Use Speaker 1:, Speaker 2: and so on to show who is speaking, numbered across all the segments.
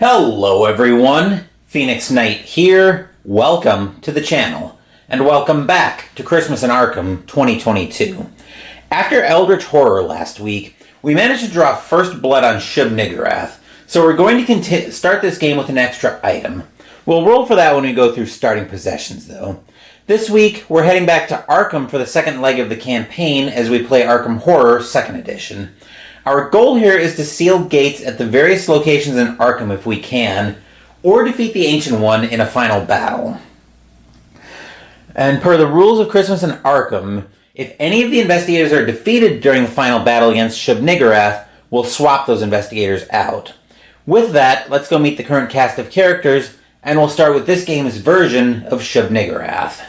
Speaker 1: Hello everyone, Phoenix Knight here. Welcome to the channel, and welcome back to Christmas in Arkham 2022. After Eldritch Horror last week, we managed to draw first blood on Shub-Niggurath, so we're going to start this game with an extra item. We'll roll for that when we go through starting possessions though. This week, we're heading back to Arkham for the second leg of the campaign as we play Arkham Horror 2nd Edition. Our goal here is to seal gates at the various locations in Arkham if we can, or defeat the Ancient One in a final battle. And per the rules of Christmas in Arkham, if any of the investigators are defeated during the final battle against Shub-Niggurath, we'll swap those investigators out. With that, let's go meet the current cast of characters, and we'll start with this game's version of Shub-Niggurath.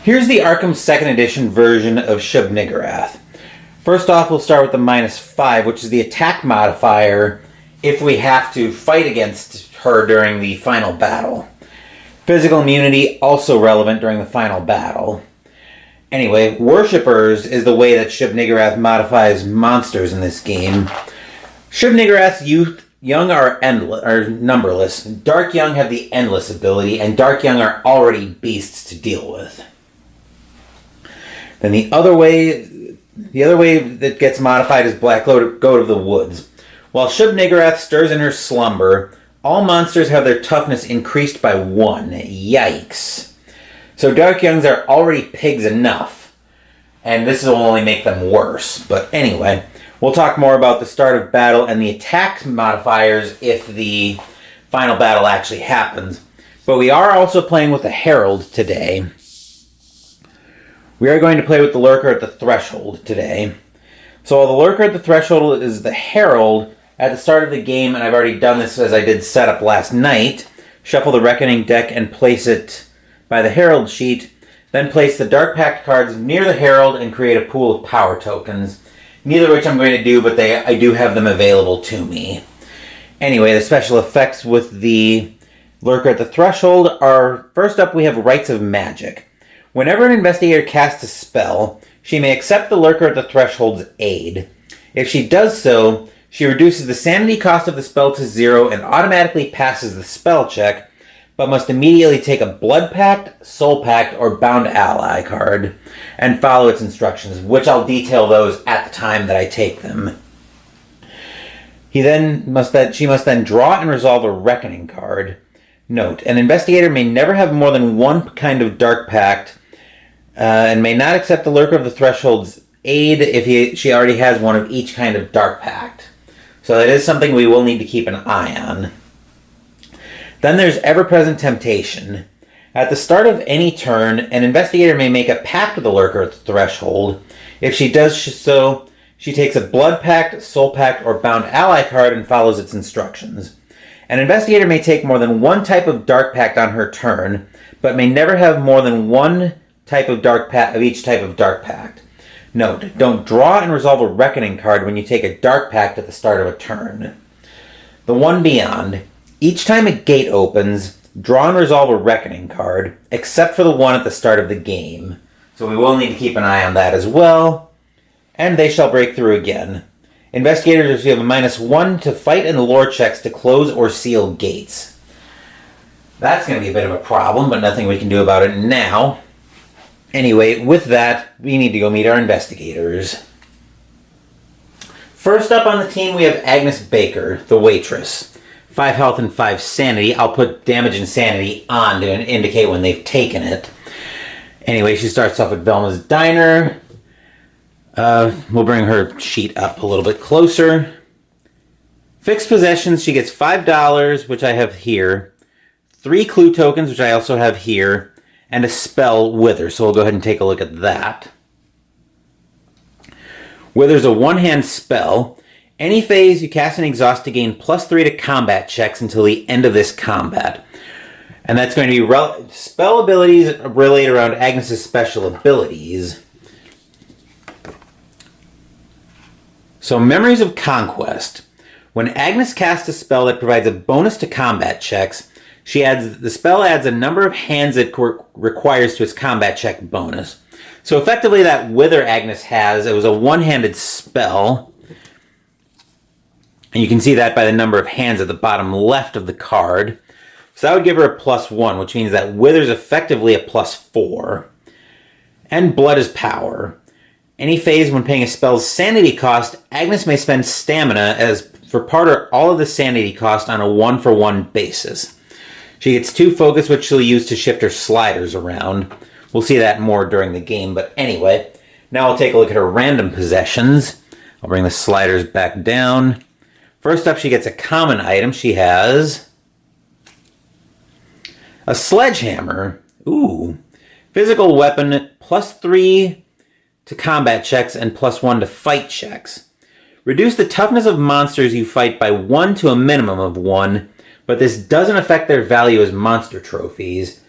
Speaker 1: Here's the Arkham 2nd Edition version of Shub-Niggurath. First off, we'll start with the -5, which is the attack modifier if we have to fight against her during the final battle. Physical immunity, also relevant during the final battle. Anyway, Worshippers is the way that Shub-Niggurath modifies monsters in this game. Shub-Niggurath's young are numberless. Dark Young have the Endless ability, and Dark Young are already beasts to deal with. Then the other way that gets modified is Black Goat of the Woods. While Shub-Niggurath stirs in her slumber, all monsters have their toughness increased by 1. Yikes. So Dark Youngs are already pigs enough, and this will only make them worse. But anyway, we'll talk more about the start of battle and the attack modifiers if the final battle actually happens. But we are also playing with the Herald today. We are going to play with the Lurker at the Threshold today. So while the Lurker at the Threshold is the Herald, at the start of the game, and I've already done this as I did setup last night, shuffle the Reckoning deck and place it by the Herald sheet, then place the Dark Pact cards near the Herald and create a pool of power tokens, neither of which I'm going to do, but I do have them available to me. Anyway, the special effects with the Lurker at the Threshold are, first up we have Rites of Magic. Whenever an investigator casts a spell, she may accept the Lurker at the Threshold's aid. If she does so, she reduces the sanity cost of the spell to 0 and automatically passes the spell check, but must immediately take a Blood Pact, Soul Pact, or Bound Ally card and follow its instructions, which I'll detail those at the time that I take them. She must then draw and resolve a Reckoning card. Note, an investigator may never have more than one kind of Dark Pact, and may not accept the Lurker of the Threshold's aid if she already has one of each kind of Dark Pact. So that is something we will need to keep an eye on. Then there's Ever-Present Temptation. At the start of any turn, an investigator may make a pact with the Lurker at the Threshold. If she does so, she takes a Blood Pact, Soul Pact, or Bound Ally card and follows its instructions. An investigator may take more than one type of Dark Pact on her turn, but may never have more than one type of Dark Pact of each type of Dark Pact. Note, don't draw and resolve a Reckoning card when you take a Dark Pact at the start of a turn. The one beyond. Each time a gate opens, draw and resolve a Reckoning card, except for the one at the start of the game. So we will need to keep an eye on that as well. And they shall break through again. Investigators receive a -1 to fight and lore checks to close or seal gates. That's going to be a bit of a problem, but nothing we can do about it now. Anyway, with that, we need to go meet our investigators. First up on the team, we have Agnes Baker, the waitress. 5 health and 5 sanity. I'll put damage and sanity on to indicate when they've taken it. Anyway, she starts off at Velma's Diner. We'll bring her sheet up a little bit closer. Fixed possessions, she gets $5, which I have here. 3 clue tokens, which I also have here. And a spell, Wither. So we'll go ahead and take a look at that. Wither's a one-hand spell. Any phase you cast and exhaust to gain +3 to combat checks until the end of this combat. And that's going to be spell abilities relate around Agnes's special abilities. So Memories of Conquest. When Agnes casts a spell that provides a bonus to combat checks, the spell adds a number of hands it requires to its combat check bonus. So effectively that Wither Agnes has, it was a one-handed spell. And you can see that by the number of hands at the bottom left of the card. So that would give her a +1, which means that Wither's effectively a +4. And Blood is power. Any phase when paying a spell's sanity cost, Agnes may spend stamina as for part or all of the sanity cost on a 1-for-1 basis. She gets 2 focus, which she'll use to shift her sliders around. We'll see that more during the game, but anyway. Now we'll take a look at her random possessions. I'll bring the sliders back down. First up, she gets a common item. She has a sledgehammer. Ooh. Physical weapon, +3 to combat checks and +1 to fight checks. Reduce the toughness of monsters you fight by 1 to a minimum of 1, but this doesn't affect their value as monster trophies.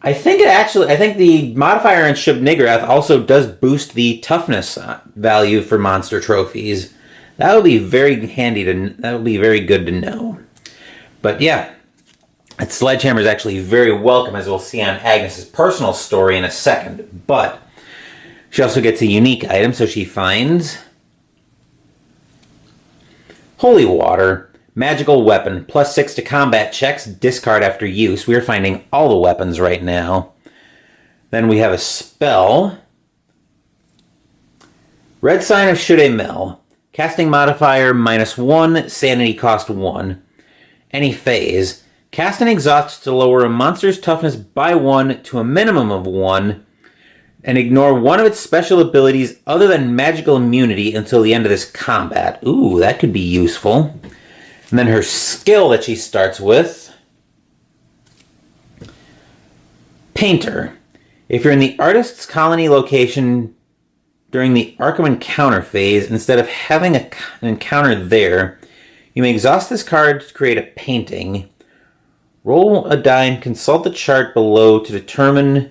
Speaker 1: I think the modifier on Shub-Niggurath also does boost the toughness value for monster trophies. That would be very good to know. But yeah, that sledgehammer is actually very welcome, as we'll see on Agnes's personal story in a second. But she also gets a unique item, so she finds Holy Water, magical weapon, +6 to combat checks, discard after use. We are finding all the weapons right now. Then we have a spell, Red Sign of Shudemel. Casting modifier -1, sanity cost 1. Any phase. Cast and exhaust to lower a monster's toughness by 1 to a minimum of 1, and ignore one of its special abilities other than magical immunity until the end of this combat. Ooh, that could be useful. And then her skill that she starts with, Painter. If you're in the Artist's Colony location during the Arkham encounter phase, instead of having an encounter there, you may exhaust this card to create a painting. Roll a die and consult the chart below to determine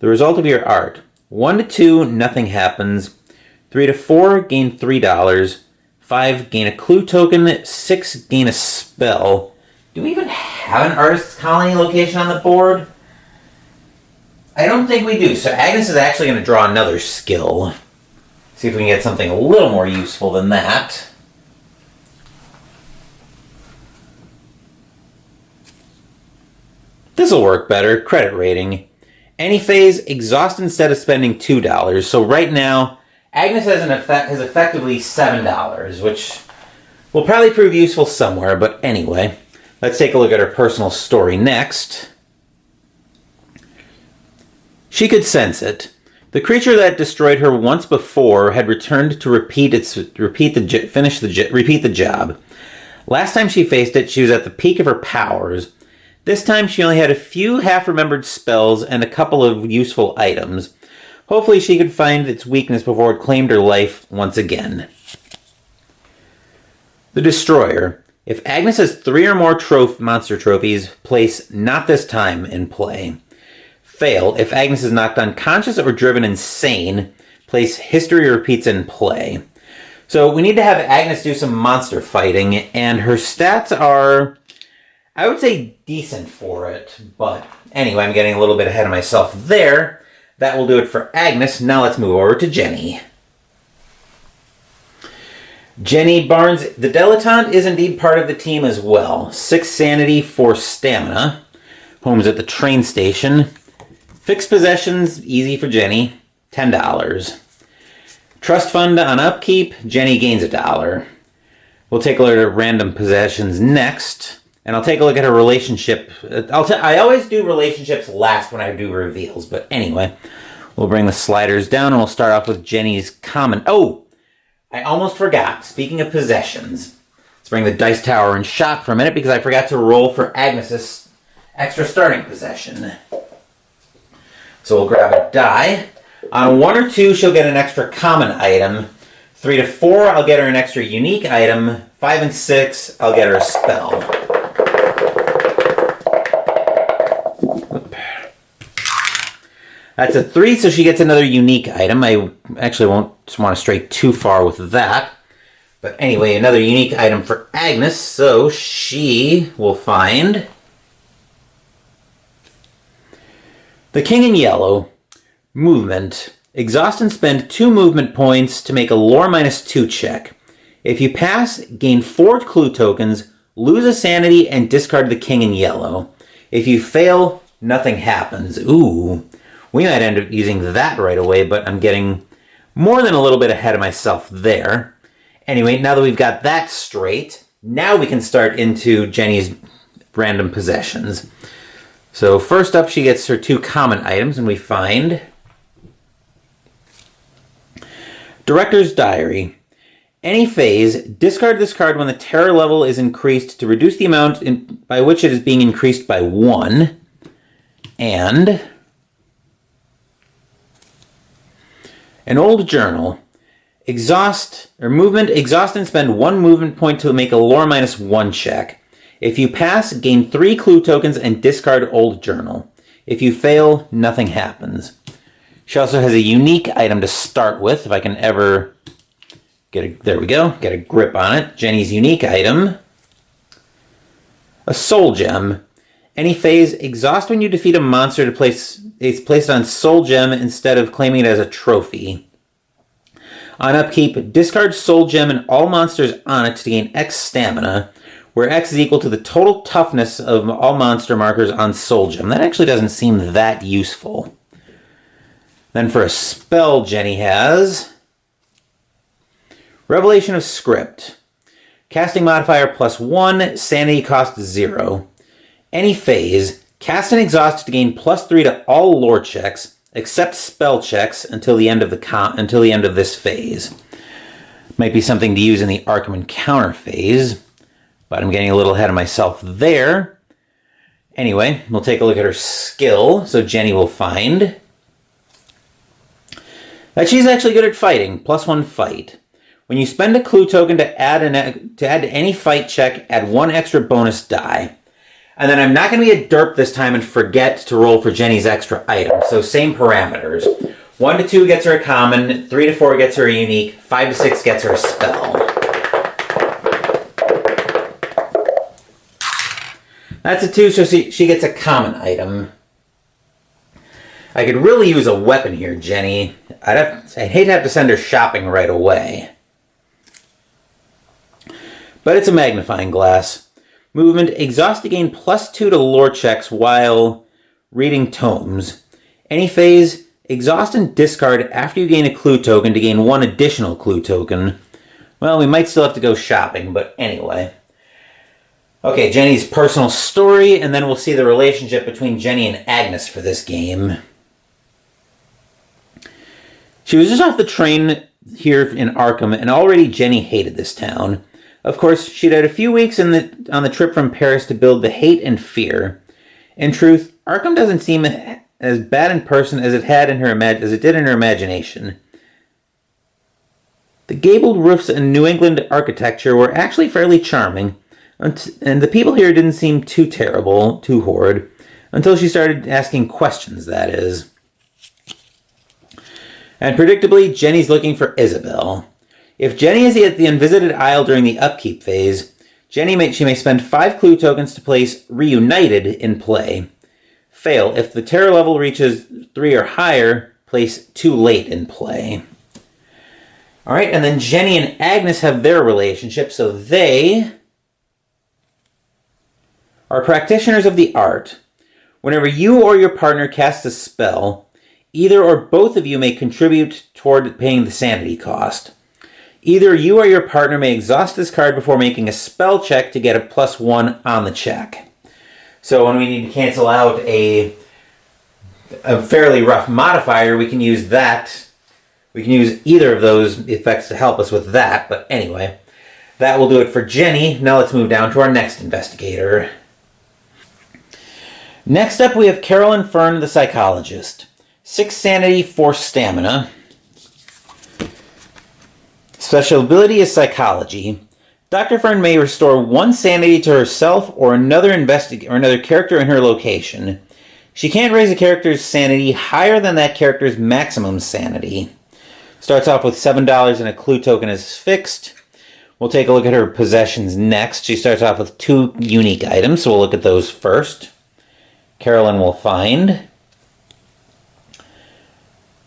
Speaker 1: the result of your art. 1 to 2, nothing happens. 3 to 4, gain $3. 5, gain a clue token. 6, gain a spell. Do we even have an Artist's Colony location on the board? I don't think we do. So Agnes is actually going to draw another skill. See if we can get something a little more useful than that. This'll work better. Credit rating. Any phase, exhaust instead of spending $2. So right now, Agnes has effectively $7, which will probably prove useful somewhere. But anyway, let's take a look at her personal story next. She could sense it. The creature that destroyed her once before had returned to repeat the job. Last time she faced it, she was at the peak of her powers. This time she only had a few half-remembered spells and a couple of useful items. Hopefully she could find its weakness before it claimed her life once again. The Destroyer. If Agnes has 3 or more monster trophies, place Not This Time in play. Fail. If Agnes is knocked unconscious or driven insane, place History Repeats in play. So we need to have Agnes do some monster fighting, and her stats are, I would say, decent for it. But anyway, I'm getting a little bit ahead of myself there. That will do it for Agnes. Now let's move over to Jenny. Jenny Barnes, the dilettante, is indeed part of the team as well. 6 sanity, 4 stamina. Home's at the train station. Fixed possessions, easy for Jenny, $10. Trust fund on upkeep, Jenny gains $1. We'll take a look at random possessions next, and I'll take a look at her relationship. I always do relationships last when I do reveals, but anyway, we'll bring the sliders down, and we'll start off with Jenny's common. Oh, I almost forgot. Speaking of possessions, let's bring the dice tower in shot for a minute because I forgot to roll for Agnes's extra starting possession. So we'll grab a die. On 1 or 2, she'll get an extra common item. 3 to 4, I'll get her an extra unique item. 5 and 6, I'll get her a spell. That's a 3, so she gets another unique item. I actually won't want to stray too far with that. But anyway, another unique item for Agnes, so she will find the King in Yellow. Movement. Exhaust and spend 2 movement points to make a lore -2 check. If you pass, gain 4 clue tokens, lose a sanity, and discard the king in yellow. If you fail, nothing happens. Ooh, we might end up using that right away, but I'm getting more than a little bit ahead of myself there. Anyway, now that we've got that straight, now we can start into Jenny's random possessions. So first up, she gets her 2 common items, and we find Director's Diary. Any phase, discard this card when the terror level is increased to reduce the amount by which it is being increased by 1. And an old journal. Exhaust and spend 1 movement point to make a lore -1 check. If you pass, gain 3 clue tokens and discard old journal. If you fail, nothing happens. She also has a unique item to start with, if I can ever there we go, get a grip on it. Jenny's unique item. A soul gem. Any phase, exhaust when you defeat a monster it's placed on soul gem instead of claiming it as a trophy. On upkeep, discard soul gem and all monsters on it to gain X stamina, where X is equal to the total toughness of all monster markers on soul gem. That actually doesn't seem that useful. Then for a spell, Jenny has Revelation of Script. Casting modifier +1, sanity cost 0. Any phase, cast and exhaust to gain +3 to all lore checks, except spell checks until the end of this phase. Might be something to use in the Arkham Encounter phase, but I'm getting a little ahead of myself there. Anyway, we'll take a look at her skill. So Jenny will find that she's actually good at fighting, +1 fight. When you spend a clue token to add to any fight check, add 1 extra bonus die. And then I'm not going to be a derp this time and forget to roll for Jenny's extra item. So same parameters. 1 to 2 gets her a common, 3 to 4 gets her a unique, 5 to 6 gets her a spell. That's a 2, so she gets a common item. I could really use a weapon here, Jenny. I'd hate to have to send her shopping right away. But it's a magnifying glass. Movement, exhaust to gain +2 to lore checks while reading tomes. Any phase, exhaust and discard after you gain a clue token to gain 1 additional clue token. Well, we might still have to go shopping, but anyway. Okay, Jenny's personal story, and then we'll see the relationship between Jenny and Agnes for this game. She was just off the train here in Arkham, and already Jenny hated this town. Of course, she'd had a few weeks on the trip from Paris to build the hate and fear. In truth, Arkham doesn't seem as bad in person as it did in her imagination. The gabled roofs and New England architecture were actually fairly charming, and the people here didn't seem too terrible, too horrid, until she started asking questions, that is. And predictably, Jenny's looking for Isabel. If Jenny is at the Unvisited Isle during the upkeep phase, she may spend 5 clue tokens to place Reunited in play. Fail. If the terror level reaches 3 or higher, place Too Late in play. Alright, and then Jenny and Agnes have their relationship, so they are practitioners of the art. Whenever you or your partner casts a spell, either or both of you may contribute toward paying the sanity cost. Either you or your partner may exhaust this card before making a spell check to get a +1 on the check. So when we need to cancel out a fairly rough modifier, we can use that. We can use either of those effects to help us with that. But anyway, that will do it for Jenny. Now let's move down to our next investigator. Next up, we have Carolyn Fern, the psychologist. 6 sanity, 4 stamina. Special ability is psychology. Dr. Fern may restore 1 sanity to herself or another character in her location. She can't raise a character's sanity higher than that character's maximum sanity. Starts off with $7 and a clue token is fixed. We'll take a look at her possessions next. She starts off with 2 unique items, so we'll look at those first. Carolyn will find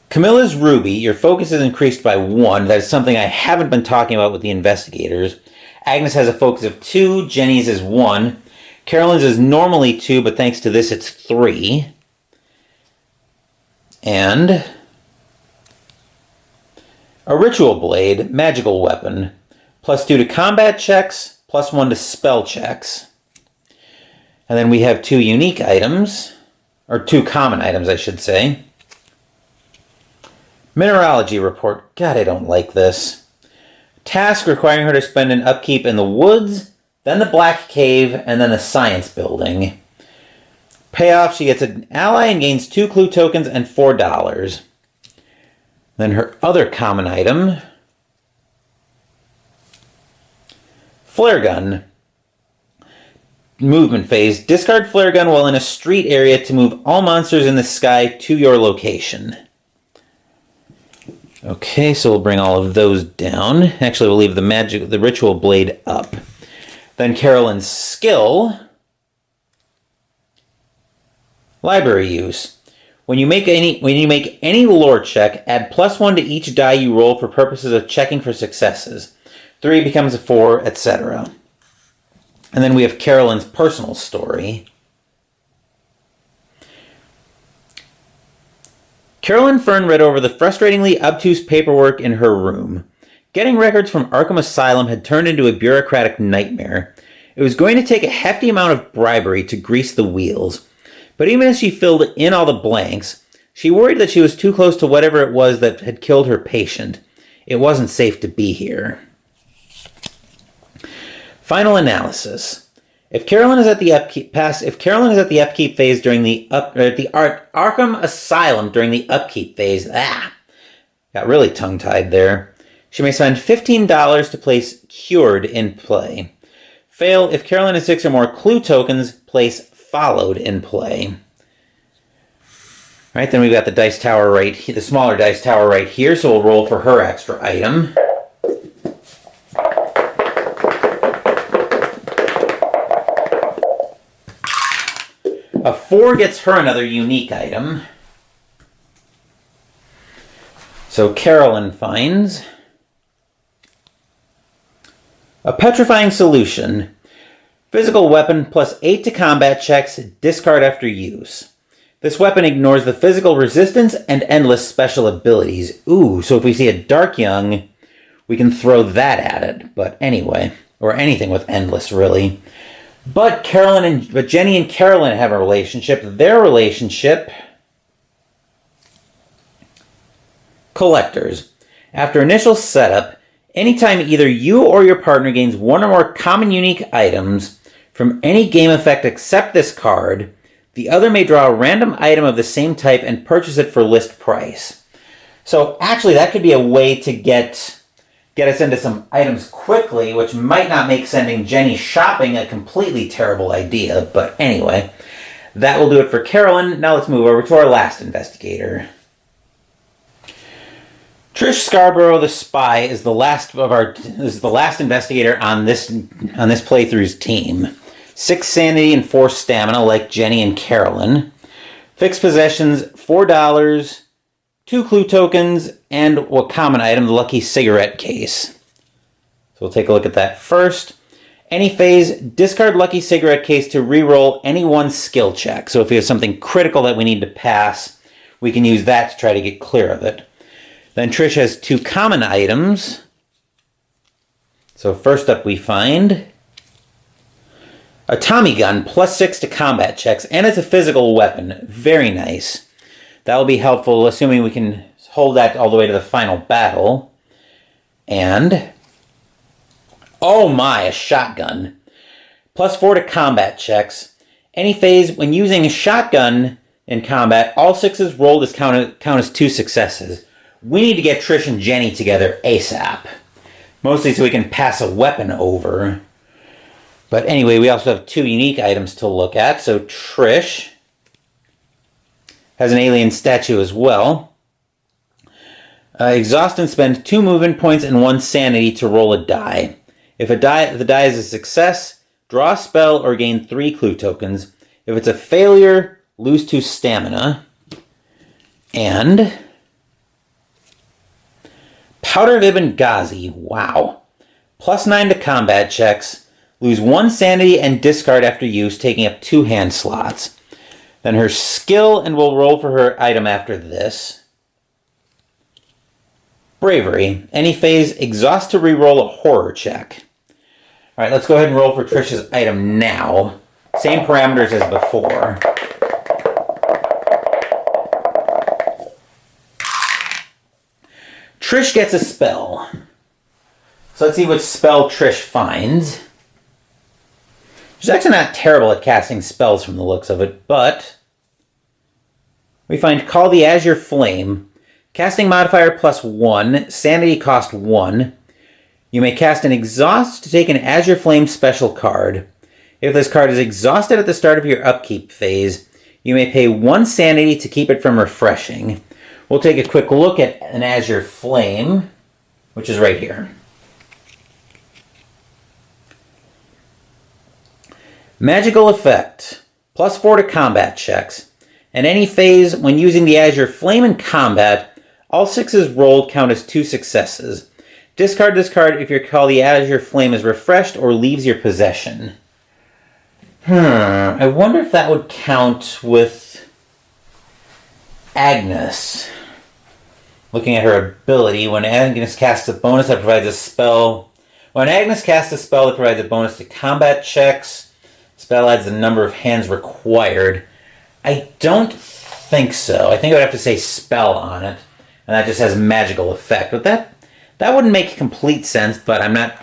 Speaker 1: Camilla's Ruby, your focus is increased by 1. That is something I haven't been talking about with the investigators. Agnes has a focus of 2. Jenny's is 1. Carolyn's is normally 2, but thanks to this it's 3. And a Ritual Blade, magical weapon. +2 to combat checks, +1 to spell checks. And then we have 2 unique items, or 2 common items, I should say. Mineralogy report. God, I don't like this. Task requiring her to spend an upkeep in the woods, then the Black Cave, and then the Science Building. Payoff, she gets an ally and gains 2 clue tokens and $4. Then her other common item, Flare Gun. Movement phase. Discard Flare Gun while in a street area to move all monsters in the sky to your location. Okay, so we'll bring all of those down. Actually, we'll leave the Ritual Blade up. Then Carolyn's skill. Library use. When you make any lore check, add +1 to each die you roll for purposes of checking for successes. 3 becomes a 4, etc. And then we have Carolyn's personal story. Carolyn Fern read over the frustratingly obtuse paperwork in her room. Getting records from Arkham Asylum had turned into a bureaucratic nightmare. It was going to take a hefty amount of bribery to grease the wheels. But even as she filled in all the blanks, she worried that she was too close to whatever it was that had killed her patient. It wasn't safe to be here. Final analysis. If Carolyn is at the upkeep phase during the Arkham Asylum during the upkeep phase, got really tongue-tied there. She may spend $15 to place Cured in play. Fail if Carolyn has 6 or more clue tokens, place Followed in play. Right, then we've got the dice tower the smaller dice tower right here, so we'll roll for her extra item. A 4 gets her another unique item. So Carolyn finds a Petrifying Solution. Physical weapon +8 to combat checks, discard after use. This weapon ignores the physical resistance and endless special abilities. Ooh, so if we see a Dark Young, we can throw that at it. But anyway, or anything with endless, really. But Jenny and Carolyn have a relationship. Their relationship, collectors. After initial setup, anytime either you or your partner gains 1 or more common unique items from any game effect except this card, the other may draw a random item of the same type and purchase it for list price. So actually that could be a way to get us into some items quickly, which might not make sending Jenny shopping a completely terrible idea. But anyway, that will do it for Carolyn. Now let's move over to our last investigator. Trish Scarborough, the spy, is the last investigator on this playthrough's team. 6 sanity and 4 stamina, like Jenny and Carolyn. Fixed possessions, $4, 2 clue tokens, and a common item, the lucky cigarette case. So we'll take a look at that first. Any phase, discard lucky cigarette case to reroll any one skill check. So if we have something critical that we need to pass, we can use that to try to get clear of it. Then Trish has 2 common items. So first up we find a Tommy gun, +6 to combat checks, and it's a physical weapon. Very nice. That will be helpful, assuming we can hold that all the way to the final battle. And, oh my, a shotgun. +4 to combat checks. Any phase, when using a shotgun in combat, all 6s rolled count as 2 successes. We need to get Trish and Jenny together ASAP. Mostly so we can pass a weapon over. But anyway, we also have 2 unique items to look at. So Trish has an alien statue as well. Exhaust and spend 2 movement points and 1 sanity to roll a die. If the die is a success, draw a spell or gain 3 clue tokens. If it's a failure, lose 2 stamina. And Powder of Ibn Ghazi. Wow. +9 to combat checks. Lose 1 sanity and discard after use, taking up 2 hand slots. Then her skill, and we'll roll for her item after this. Bravery. Any phase, exhaust to reroll a horror check. Alright, let's go ahead and roll for Trish's item now. Same parameters as before. Trish gets a spell. So let's see what spell Trish finds. She's actually not terrible at casting spells from the looks of it, but we find Call the Azure Flame. Casting modifier +1, sanity cost 1. You may cast an exhaust to take an Azure Flame special card. If this card is exhausted at the start of your upkeep phase, you may pay 1 sanity to keep it from refreshing. We'll take a quick look at an Azure Flame, which is right here. Magical effect. +4 to combat checks. In any phase, when using the Azure Flame in combat, all 6s rolled count as 2 successes. Discard this card if your Call the Azure Flame is refreshed or leaves your possession. I wonder if that would count with Agnes. Looking at her ability, when Agnes casts a bonus that provides a spell... When Agnes casts a spell that provides a bonus to combat checks, spell adds the number of hands required. I don't think so. I think I would have to say spell on it, and that just has magical effect. But that wouldn't make complete sense, but I'm not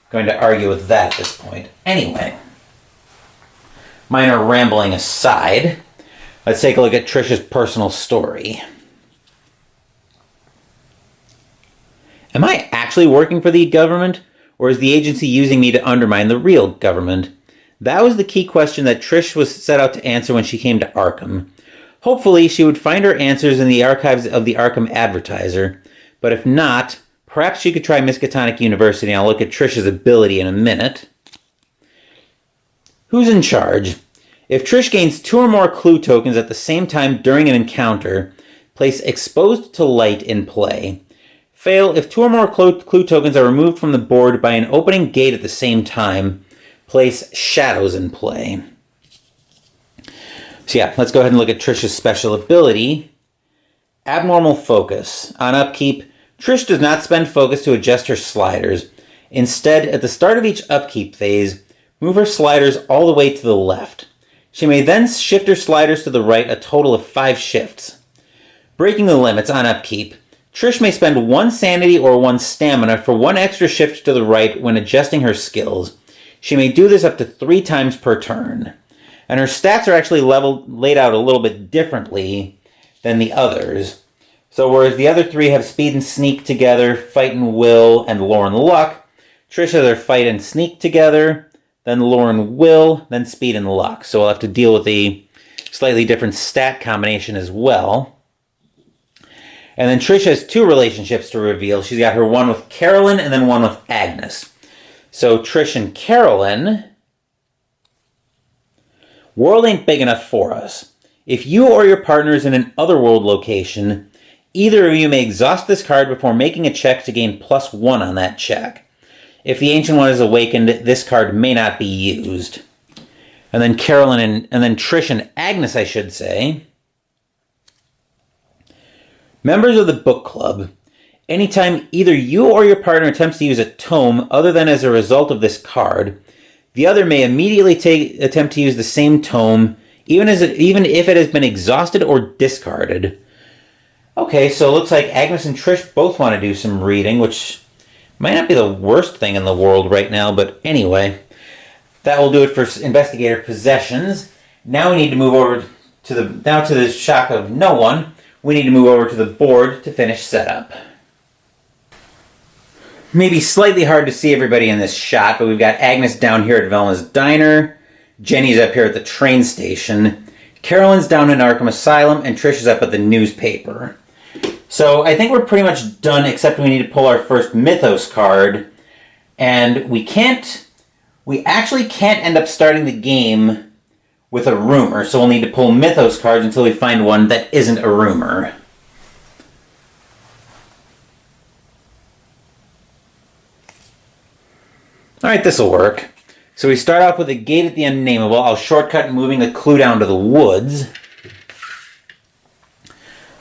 Speaker 1: going to argue with that at this point. Anyway, minor rambling aside, let's take a look at Trish's personal story. Am I actually working for the government, or is the agency using me to undermine the real government? That was the key question that Trish was set out to answer when she came to Arkham. Hopefully, she would find her answers in the archives of the Arkham Advertiser, but if not, perhaps she could try Miskatonic University. I'll look at Trish's ability in a minute. Who's in charge? If Trish gains 2 or more clue tokens at the same time during an encounter, place Exposed to Light in play. Fail if 2 or more clue tokens are removed from the board by an opening gate at the same time. Place Shadows in play. So yeah, let's go ahead and look at Trish's special ability. Abnormal Focus. On upkeep, Trish does not spend focus to adjust her sliders. Instead, at the start of each upkeep phase, move her sliders all the way to the left. She may then shift her sliders to the right a total of 5 shifts. Breaking the limits on upkeep, Trish may spend 1 sanity or 1 stamina for 1 extra shift to the right when adjusting her skills. She may do this up to 3 times per turn. And her stats are actually laid out a little bit differently than the others. So whereas the other 3 have speed and sneak together, fight and will, and lore and luck, Trish has her fight and sneak together, then lore and will, then speed and luck. So we'll have to deal with a slightly different stat combination as well. And then Trish has 2 relationships to reveal. She's got her one with Carolyn and then one with Agnes. So Trish and Carolyn... World ain't big enough for us. If you or your partner is in an otherworld location, either of you may exhaust this card before making a check to gain +1 on that check. If the Ancient One is awakened, this card may not be used. And then Carolyn and then Trish and Agnes, I should say. Members of the book club. Anytime either you or your partner attempts to use a tome other than as a result of this card, the other may immediately attempt to use the same tome, even if it has been exhausted or discarded. Okay, so it looks like Agnes and Trish both want to do some reading, which might not be the worst thing in the world right now, but anyway. That will do it for Investigator Possessions. Now we need to move over to the shock of no one, we need to move over to the board to finish setup. Maybe slightly hard to see everybody in this shot, but we've got Agnes down here at Velma's Diner, Jenny's up here at the train station, Carolyn's down in Arkham Asylum, and Trish is up at the newspaper. So I think we're pretty much done, except we need to pull our first Mythos card, and we actually can't end up starting the game with a rumor, so we'll need to pull Mythos cards until we find one that isn't a rumor. Alright, this'll work. So we start off with a gate at the unnameable. I'll shortcut moving the clue down to the woods.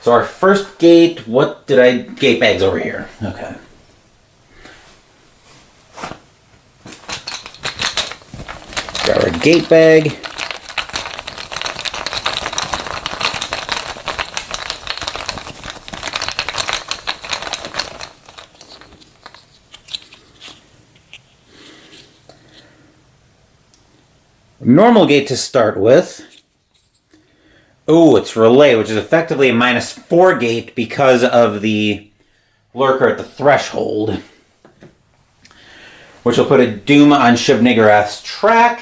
Speaker 1: So our first gate, gate bag's over here. Okay. Grab our gate bag. Normal gate to start with. Oh, it's relay, which is effectively a -4 gate because of the lurker at the threshold. Which will put a doom on Shub-Niggurath's track.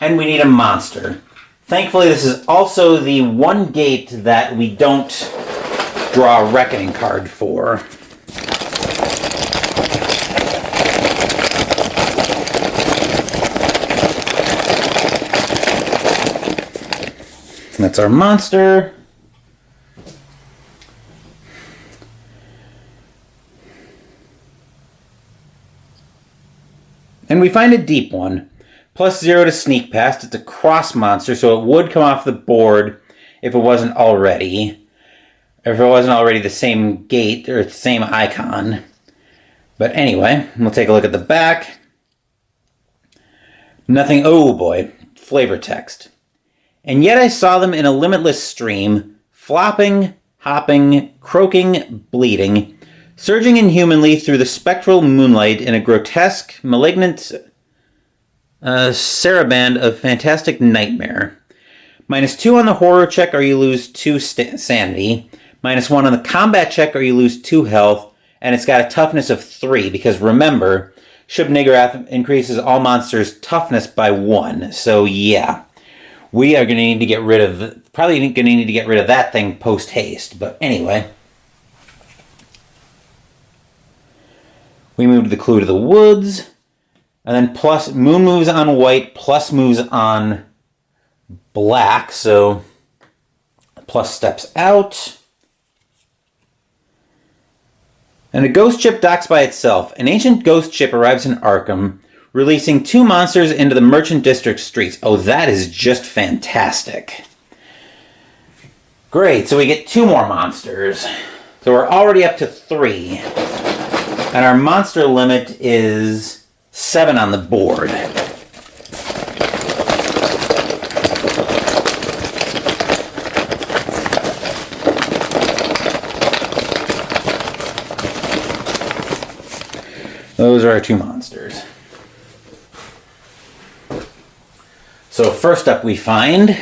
Speaker 1: And we need a monster. Thankfully, this is also the one gate that we don't draw a reckoning card for. That's our monster. And we find a deep one. +0 to sneak past. It's a cross monster, so it would come off the board if it wasn't already. If it wasn't already the same gate or the same icon. But anyway, we'll take a look at the back. Nothing. Oh boy. Flavor text. And yet I saw them in a limitless stream, flopping, hopping, croaking, bleeding, surging inhumanly through the spectral moonlight in a grotesque, malignant saraband of fantastic nightmare. -2 on the horror check or you lose 2 sanity. -1 on the combat check or you lose 2 health. And it's got a toughness of 3 because remember, Shub-Niggurath increases all monsters' toughness by 1. So yeah. We are going to need to get rid of, probably going to need to get rid of that thing post-haste. But anyway. We moved the clue to the woods. And then plus, moon moves on white, plus moves on black. So, plus steps out. And a ghost ship docks by itself. An ancient ghost ship arrives in Arkham, releasing 2 monsters into the Merchant District streets. Oh, that is just fantastic. Great, so we get 2 more monsters. So we're already up to 3. And our monster limit is 7 on the board. Those are our 2 monsters. So first up we find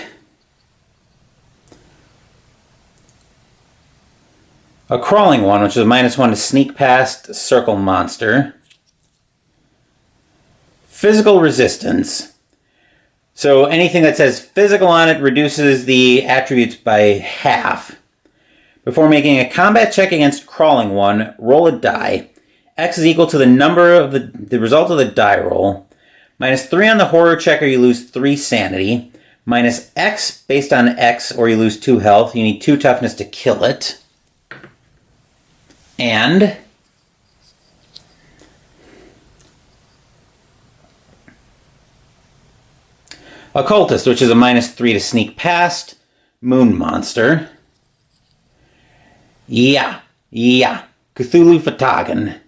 Speaker 1: a crawling one, which is a -1 to sneak past circle monster. Physical resistance. So anything that says physical on it reduces the attributes by half. Before making a combat check against crawling one, roll a die. X is equal to the number of the result of the die roll. -3 on the horror check or you lose 3 sanity. -X based on X or you lose 2 health. You need 2 toughness to kill it. And Occultist, which is a -3 to sneak past moon monster. Yeah. Cthulhu Fatagan.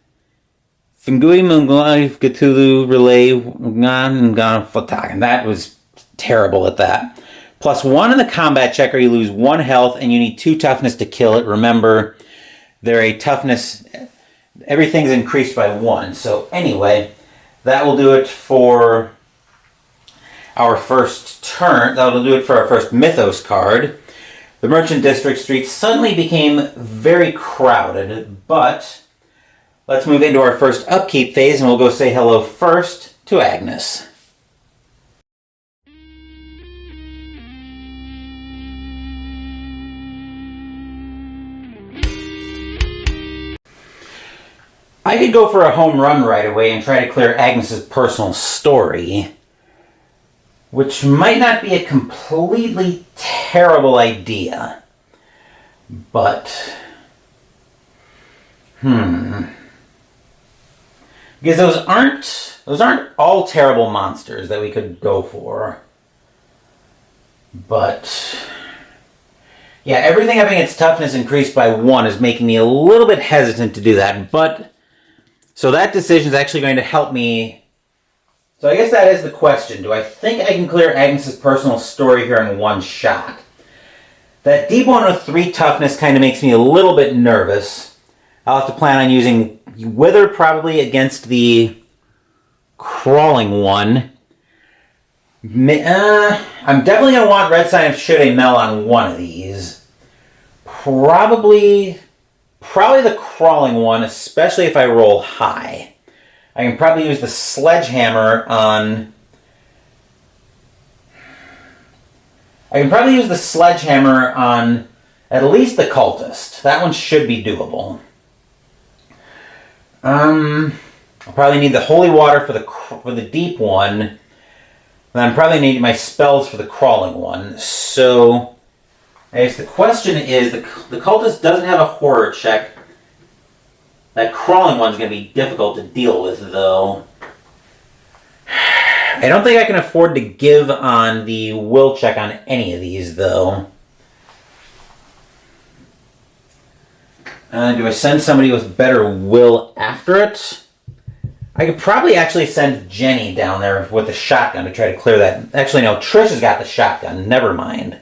Speaker 1: Fingui Munglai Cthulhu Relay Fatagan. That was terrible at that. +1 in the combat check or you lose 1 health and you need 2 toughness to kill it. Remember, they're a toughness, everything's increased by 1. So anyway, that will do it for our first turn. That'll do it for our first Mythos card. The Merchant District streets suddenly became very crowded, but let's move into our first upkeep phase and we'll go say hello first to Agnes. I could go for a home run right away and try to clear Agnes's personal story, which might not be a completely terrible idea. But, Because those aren't all terrible monsters that we could go for. But yeah, everything having its toughness increased by 1 is making me a little bit hesitant to do that. But so that decision is actually going to help me. So I guess that is the question. Do I think I can clear Agnes's personal story here in one shot? That deep 1 with 3 toughness kind of makes me a little bit nervous. I'll have to plan on using Wither probably against the crawling one. I'm definitely going to want Red Sign of Should a Mel on one of these. Probably the crawling one, especially if I roll high. I can probably use the sledgehammer on... at least the cultist. That one should be doable. I'll probably need the holy water for the deep one. And I'm probably need my spells for the crawling one. So, I guess the question is, the cultist doesn't have a horror check. That crawling one's going to be difficult to deal with, though. I don't think I can afford to give on the will check on any of these, though. Do I send somebody with better will after it? I could probably actually send Jenny down there with the shotgun to try to clear that. Actually, no, Trish has got the shotgun. Never mind.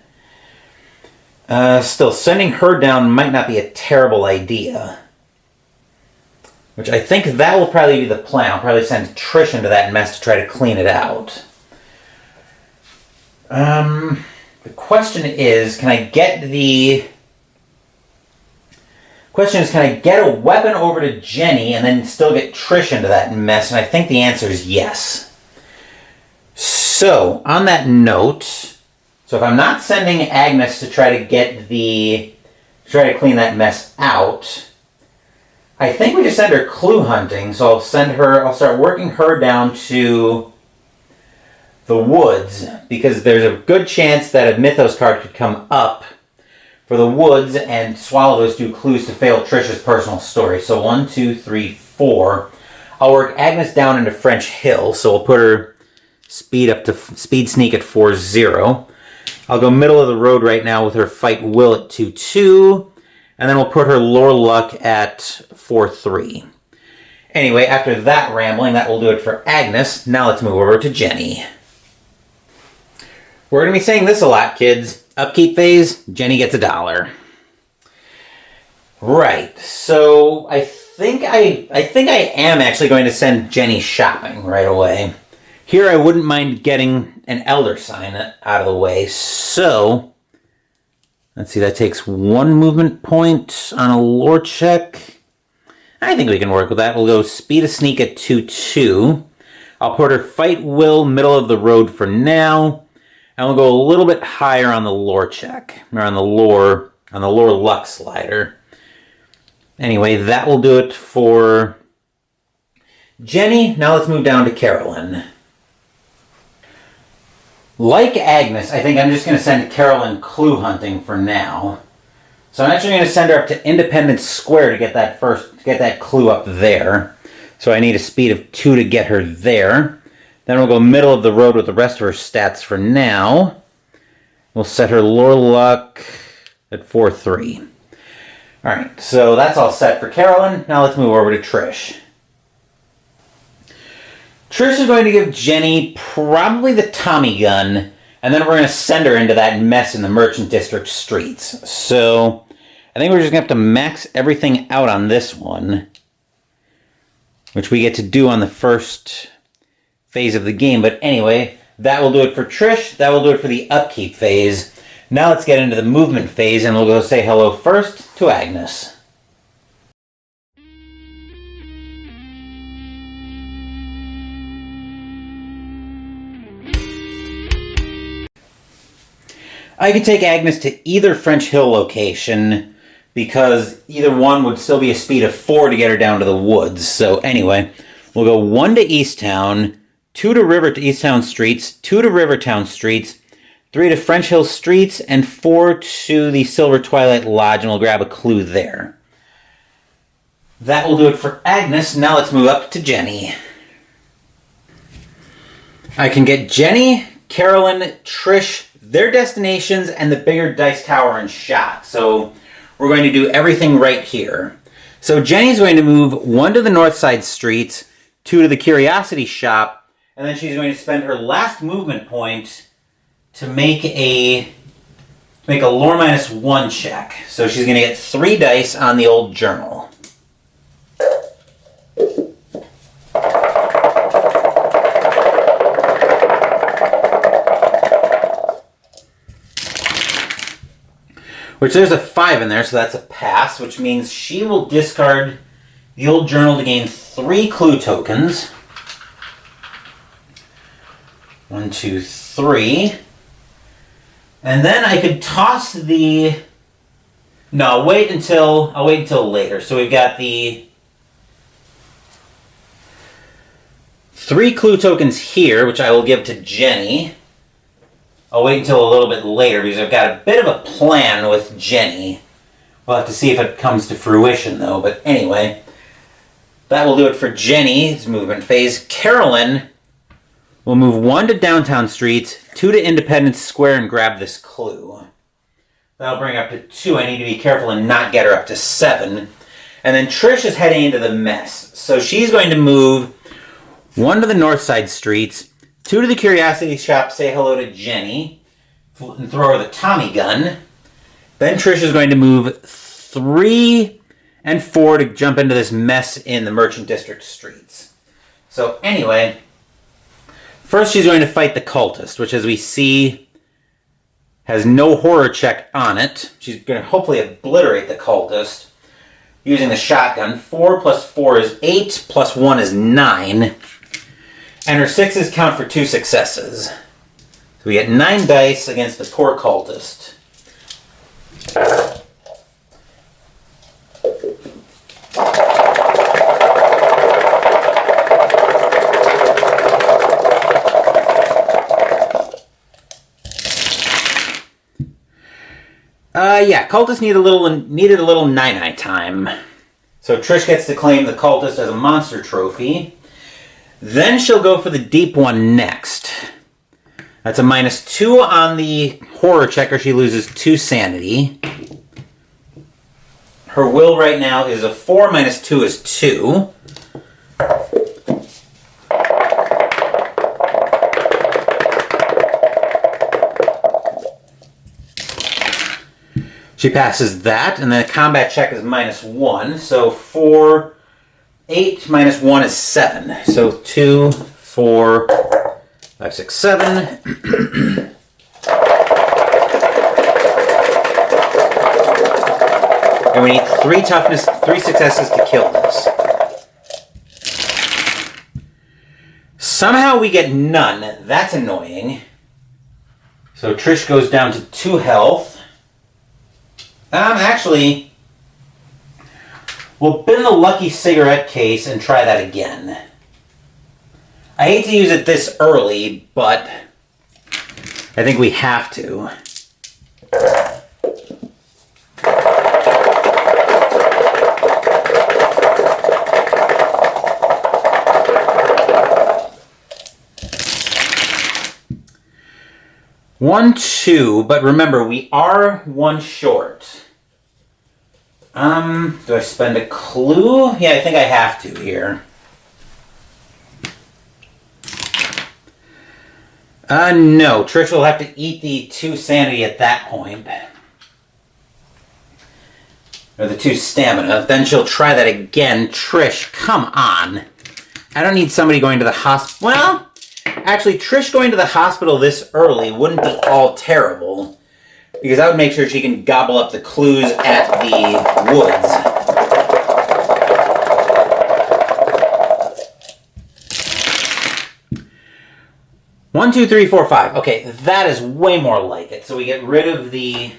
Speaker 1: Still, sending her down might not be a terrible idea. Which I think that will probably be the plan. I'll probably send Trish into that mess to try to clean it out. The question is, can I get a weapon over to Jenny and then still get Trish into that mess? And I think the answer is yes. So, on that note, so if I'm not sending Agnes to try to clean that mess out, I think we just send her clue hunting. So I'll start working her down to the woods, because there's a good chance that a Mythos card could come up for the woods and swallow those 2 clues to fail Trish's personal story. So 1, 2, 3, 4. I'll work Agnes down into French Hill, so we'll put her speed sneak at 4-0. I'll go middle of the road right now with her fight will at 2-2, and then we'll put her lore luck at 4-3. Anyway, after that rambling, that will do it for Agnes. Now let's move over to Jenny. We're going to be saying this a lot, kids. Upkeep phase, Jenny gets $1. Right, so I think I am actually going to send Jenny shopping right away. Here I wouldn't mind getting an Elder Sign out of the way, so let's see, that takes 1 movement point on a lore check. I think we can work with that. We'll go speed of sneak at 2-2. I'll put her fight will middle of the road for now. And we'll go a little bit higher on the lore check, or on the lore luck slider. Anyway, that will do it for Jenny. Now let's move down to Carolyn. Like Agnes, I think I'm just going to send Carolyn clue hunting for now. So I'm actually going to send her up to Independence Square to get that clue up there. So I need a speed of 2 to get her there. Then we'll go middle of the road with the rest of her stats for now. We'll set her lore luck at 4-3. Alright, so that's all set for Carolyn. Now let's move over to Trish. Trish is going to give Jenny probably the Tommy gun, and then we're going to send her into that mess in the Merchant District streets. So I think we're just going to have to max everything out on this one, which we get to do on the first phase of the game. But anyway, that will do it for Trish. That will do it for the upkeep phase. Now let's get into the movement phase, and we'll go say hello first to Agnes. I could take Agnes to either French Hill location, because either one would still be a speed of 4 to get her down to the woods. So anyway, we'll go 1 to Easttown, 2 to Easttown Streets, 2 to Rivertown Streets, 3 to French Hill Streets, and 4 to the Silver Twilight Lodge, and we'll grab a clue there. That will do it for Agnes. Now let's move up to Jenny. I can get Jenny, Carolyn, Trish, their destinations, and the bigger dice tower in shot. So we're going to do everything right here. So Jenny's going to move 1 to the north side streets, 2 to the curiosity shop, and then she's going to spend her last movement point to make a lore -1 check. So she's going to get 3 dice on the old journal. Which there's a 5 in there, so that's a pass, which means she will discard the old journal to gain 3 clue tokens. 1, 2, 3. And then I could toss the... No, I'll wait until later. So we've got the 3 clue tokens here, which I will give to Jenny. I'll wait until a little bit later because I've got a bit of a plan with Jenny. We'll have to see if it comes to fruition, though. But anyway, that will do it for Jenny's movement phase. Carolyn will move 1 to downtown streets, 2 to Independence Square, and grab this clue. That'll bring her up to 2. I need to be careful and not get her up to 7. And then Trish is heading into the mess. So she's going to move 1 to the north side streets, 2 to the curiosity shop, say hello to Jenny, and throw her the Tommy gun. Then Trish is going to move 3 and 4 to jump into this mess in the Merchant District streets. So anyway, first she's going to fight the cultist, which as we see has no horror check on it. She's going to hopefully obliterate the cultist using the shotgun. 4 plus 4 is 8, plus 1 is 9. And her 6s count for 2 successes. So we get 9 dice against the poor cultist. Yeah, cultists needed a little 9-eye time. So Trish gets to claim the cultist as a monster trophy. Then she'll go for the deep one next. That's a -2 on the horror checker. She loses 2 sanity. Her will right now is a 4 -2 is 2. She passes that, and then the combat check is -1. So 4, 8 minus 1 is 7. So 2, 4, 5, 6, 7. And we need 3 toughness, 3 successes to kill this. Somehow we get none. That's annoying. So Trish goes down to 2 health. Actually, we'll bin the lucky cigarette case and try that again. I hate to use it this early, but I think we have to. One, 2, but remember, we are 1 short. Do I spend a clue? Yeah, I think I have to here. No. Trish will have to eat the 2 sanity at that point. Or the 2 stamina. Then she'll try that again. Trish, come on. I don't need somebody going to the hospital. Well, actually, Trish going to the hospital this early wouldn't be all terrible. Because that would make sure she can gobble up the clues at the woods. One, 2, 3, 4, 5. Okay, that is way more like it. So we get rid of the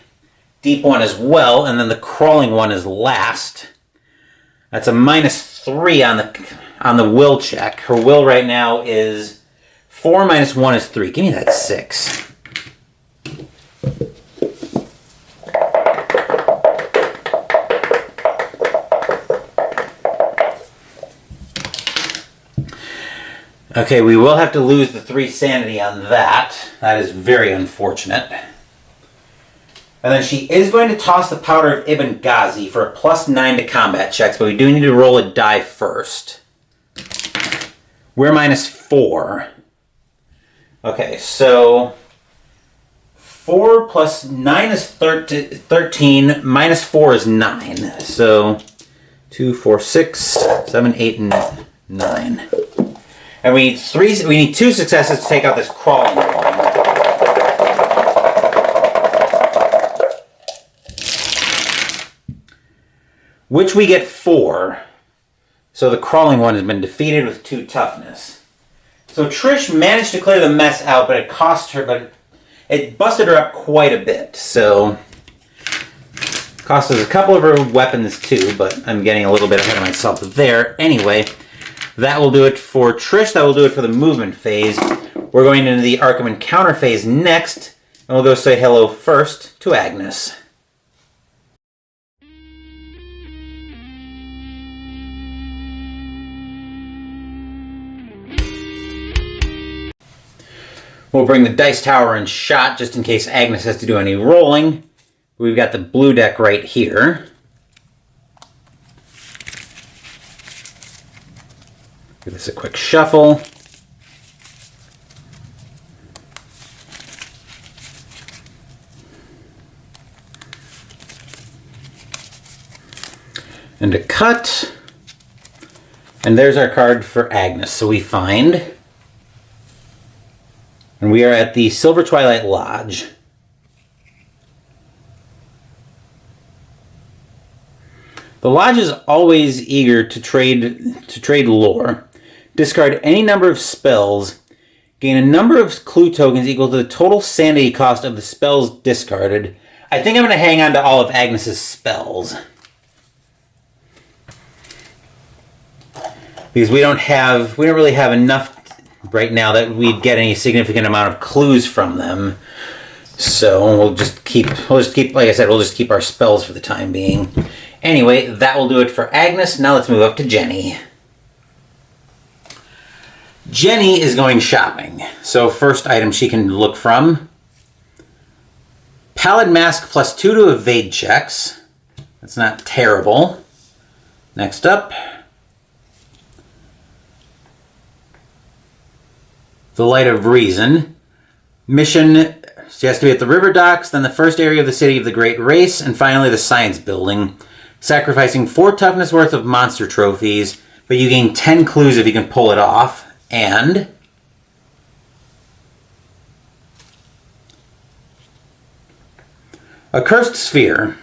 Speaker 1: deep one as well, and then the crawling one is last. That's a -3 on the will check. Her will right now is 4 minus 1 is 3. Give me that 6. Okay, we will have to lose the 3 sanity on that. That is very unfortunate. And then she is going to toss the Powder of Ibn Ghazi for a +9 to combat checks, but we do need to roll a die first. We're -4. Okay, so 4 plus 9 is 13, -4 is 9. So 2, 4, 6, 7, 8, and 9. And we need 2 successes to take out this crawling one. Which we get 4. So the crawling one has been defeated with 2 toughness. So Trish managed to clear the mess out, but it cost her, but it busted her up quite a bit. So cost us a couple of her weapons too, but I'm getting a little bit ahead of myself there. Anyway, that will do it for Trish. That will do it for the movement phase. We're going into the Arkham Encounter phase next, and we'll go say hello first to Agnes. We'll bring the dice tower in shot just in case Agnes has to do any rolling. We've got the blue deck right here. Give this a quick shuffle. And a cut. And there's our card for Agnes. So we find... And we are at the Silver Twilight Lodge. The Lodge is always eager to trade lore. Discard any number of spells. Gain a number of clue tokens equal to the total sanity cost of the spells discarded. I think I'm going to hang on to all of Agnes's spells. Because we don't really have enough right now that we'd get any significant amount of clues from them. So we'll just keep, like I said, we'll just keep our spells for the time being. Anyway, that will do it for Agnes. Now let's move up to Jenny. Jenny is going shopping. So first item she can look from. Pallid Mask +2 to evade checks. That's not terrible. Next up. The Light of Reason. Mission, she has to be at the river docks, then the first area of the City of the Great Race, and finally the Science Building. Sacrificing 4 toughness worth of monster trophies, but you gain 10 clues if you can pull it off. And a Cursed Sphere.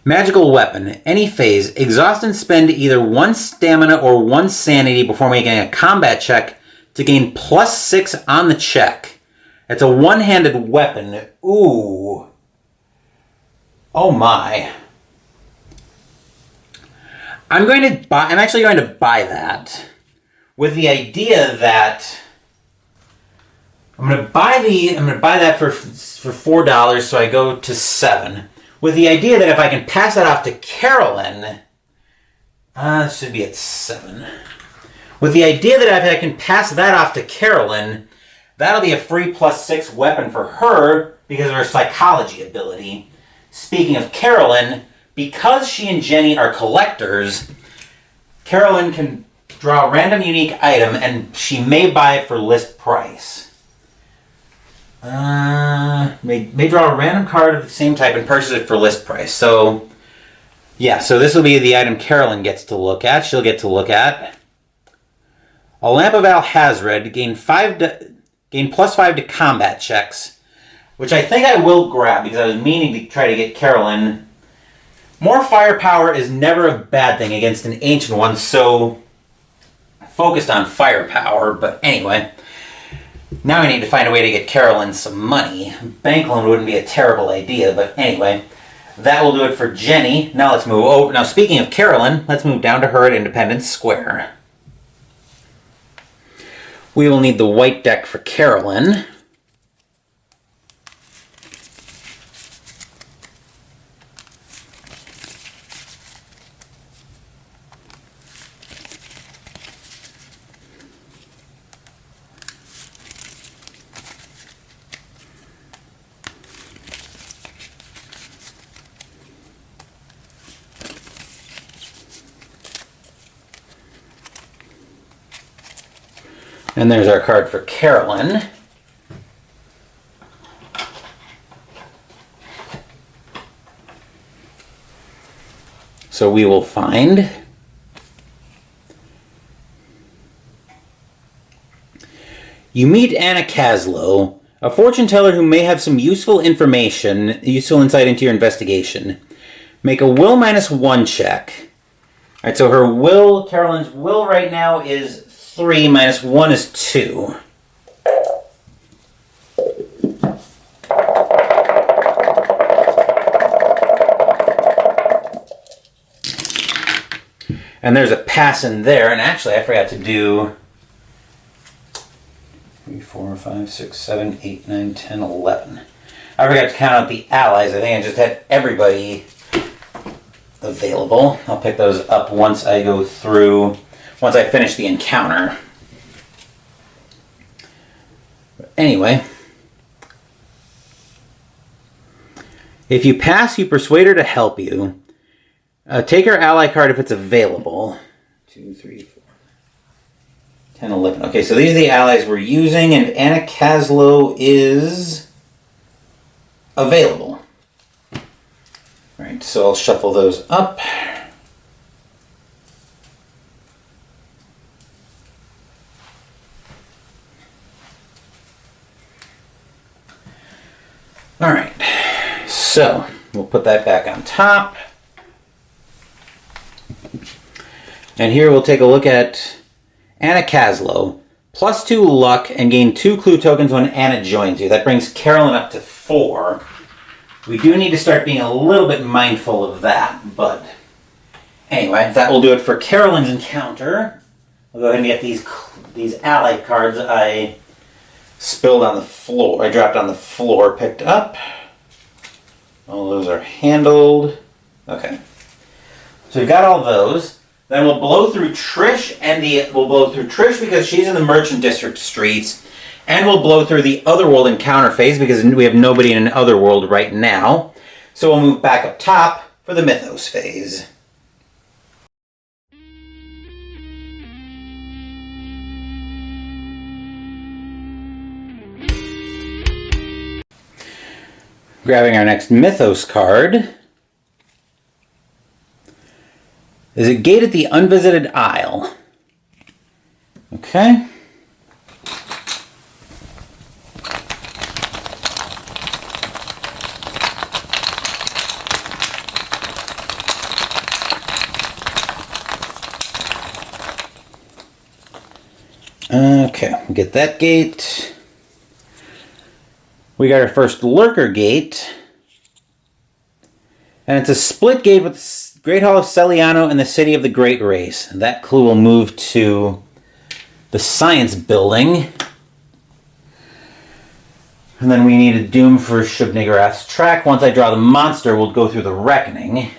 Speaker 1: Magical weapon. Any phase. Exhaust and spend either 1 stamina or 1 sanity before making a combat check to gain +6 on the check. It's a one-handed weapon. Ooh. Oh my. I'm actually going to buy that with the idea that I'm going to buy that for $4, so I go to 7. With the idea that if I can pass that off to Carolyn, it should be at 7. With the idea that if I can pass that off to Carolyn, that'll be a free +6 weapon for her because of her psychology ability. Speaking of Carolyn, because she and Jenny are collectors, Carolyn can draw a random unique item and she may buy it for list price. May draw a random card of the same type and purchase it for list price. So, yeah, so this will be the item Carolyn gets to look at. She'll get to look at a Lamp of Alhazred, gain +5 to combat checks, which I think I will grab because I was meaning to try to get Carolyn. More firepower is never a bad thing against an ancient one so focused on firepower, but anyway. Now I need to find a way to get Carolyn some money. Bank loan wouldn't be a terrible idea, but anyway. That will do it for Jenny. Now let's move over. Now speaking of Carolyn, let's move down to her at Independence Square. We will need the white deck for Carolyn. And there's our card for Carolyn. So we will find you meet Anna Caslow, a fortune teller who may have some useful information, useful insight into your investigation. Make a will -1 check. All right, so her will, Carolyn's will right now is 3, -1 is 2. And there's a pass in there, and actually I forgot to do 3, 4, 5, 6, 7, 8, 9, 10, 11. I forgot to count out the allies. I think I just had everybody available. I'll pick those up once I go through, once I finish the encounter. But anyway, if you pass, you persuade her to help you. Take her ally card if it's available. 2, 3, 4, 10, 11. Okay, so these are the allies we're using, and Anna Caslow is available. Alright, so I'll shuffle those up. Alright, so we'll put that back on top. And here we'll take a look at Anna Caslow. +2 luck and gain 2 clue tokens when Anna joins you. That brings Carolyn up to 4. We do need to start being a little bit mindful of that, but anyway, that will do it for Carolyn's encounter. I'll go ahead and get these ally cards I spilled on the floor. I dropped on the floor, picked up. All those are handled. Okay. So we've got all those. Then we'll blow through Trish we'll blow through Trish because she's in the Merchant District streets, and we'll blow through the Otherworld encounter phase because we have nobody in an Otherworld right now. So we'll move back up top for the Mythos phase. Grabbing our next Mythos card. There's a gate at the Unvisited Isle. Okay. Okay, get that gate. We got our first Lurker gate. And it's a split gate with the Great Hall of Celiano and the City of the Great Race. That clue will move to the Science Building. And then we need a Doom for Shub-Niggurath's track. Once I draw the monster, we'll go through the Reckoning.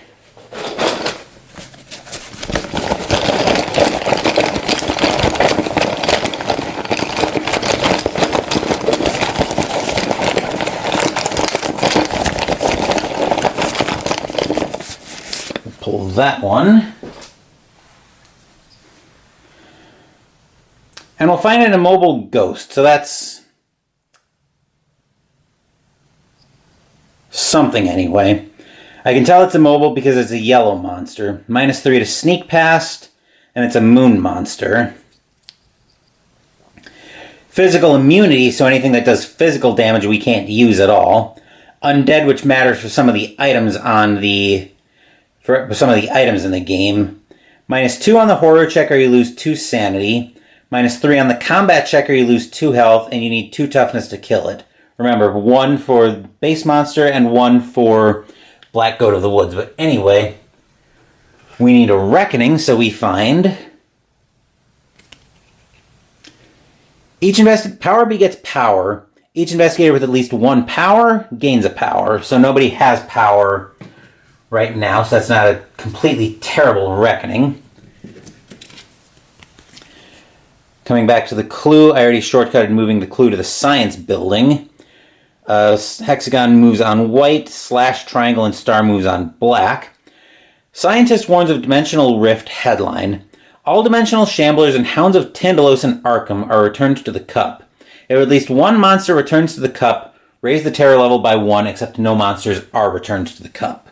Speaker 1: Pull that one. And we'll find an immobile ghost. So that's something anyway. I can tell it's immobile because it's a yellow monster. -3 to sneak past, and it's a moon monster. Physical immunity, so anything that does physical damage we can't use at all. Undead, which matters for some of the items on the for some of the items in the game. -2 on the horror check or you lose 2 sanity. -3 on the combat check or you lose 2 health, and you need 2 toughness to kill it. Remember, 1 for base monster and 1 for Black Goat of the Woods. But anyway, we need a Reckoning, so we find power begets power. Each investigator with at least 1 power gains a power. So nobody has power right now, so that's not a completely terrible Reckoning. Coming back to the clue, I already shortcutted moving the clue to the Science Building. Hexagon moves on white, slash, triangle, and star moves on black. Scientist warns of dimensional rift headline. All dimensional shamblers and Hounds of Tandalos and Arkham are returned to the cup. If at least one monster returns to the cup, raise the terror level by 1, except no monsters are returned to the cup.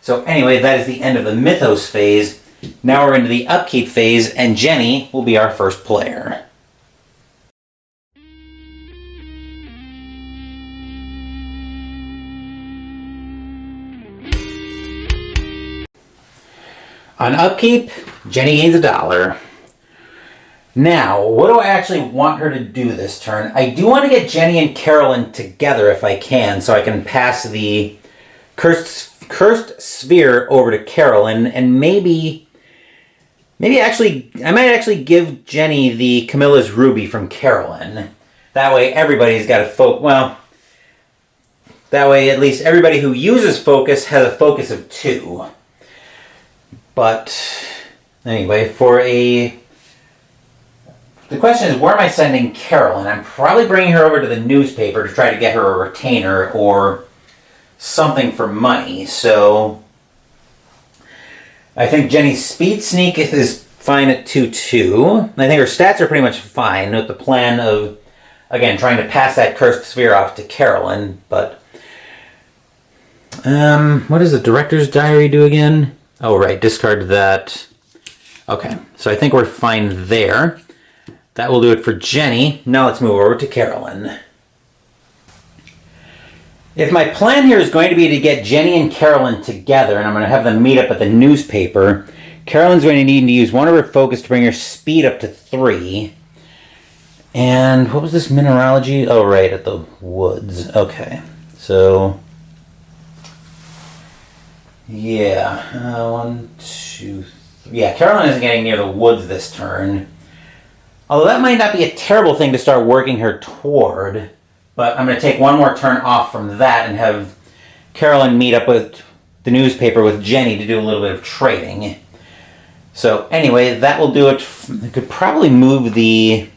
Speaker 1: So anyway, that is the end of the Mythos phase. Now we're into the upkeep phase, and Jenny will be our first player. On upkeep, Jenny gains $1. Now, what do I actually want her to do this turn? I do want to get Jenny and Carolyn together if I can, so I can pass the cursed sphere over to Carolyn, and maybe I might actually give Jenny the Camilla's Ruby from Carolyn. That way everybody's got a focus. That way at least everybody who uses focus has a focus of 2. But anyway, the question is, where am I sending Carolyn? I'm probably bringing her over to the newspaper to try to get her a retainer or something for money. So I think Jenny's speed sneak is fine at 2-2. I think her stats are pretty much fine with the plan of, again, trying to pass that cursed sphere off to Carolyn. But what does the director's diary do again? Oh, right, discard that. Okay, so I think we're fine there. That will do it for Jenny. Now let's move over to Carolyn. If my plan here is going to be to get Jenny and Carolyn together, and I'm going to have them meet up at the newspaper, Carolyn's going to need to use one of her focus to bring her speed up to 3. And what was this mineralogy? Oh, right, at the woods. Okay, so yeah, 1, 2, 3. Yeah, Carolyn isn't getting near the woods this turn. Although that might not be a terrible thing to start working her toward. But I'm going to take one more turn off from that and have Carolyn meet up with the newspaper with Jenny to do a little bit of trading. So anyway, that will do it. I could probably move the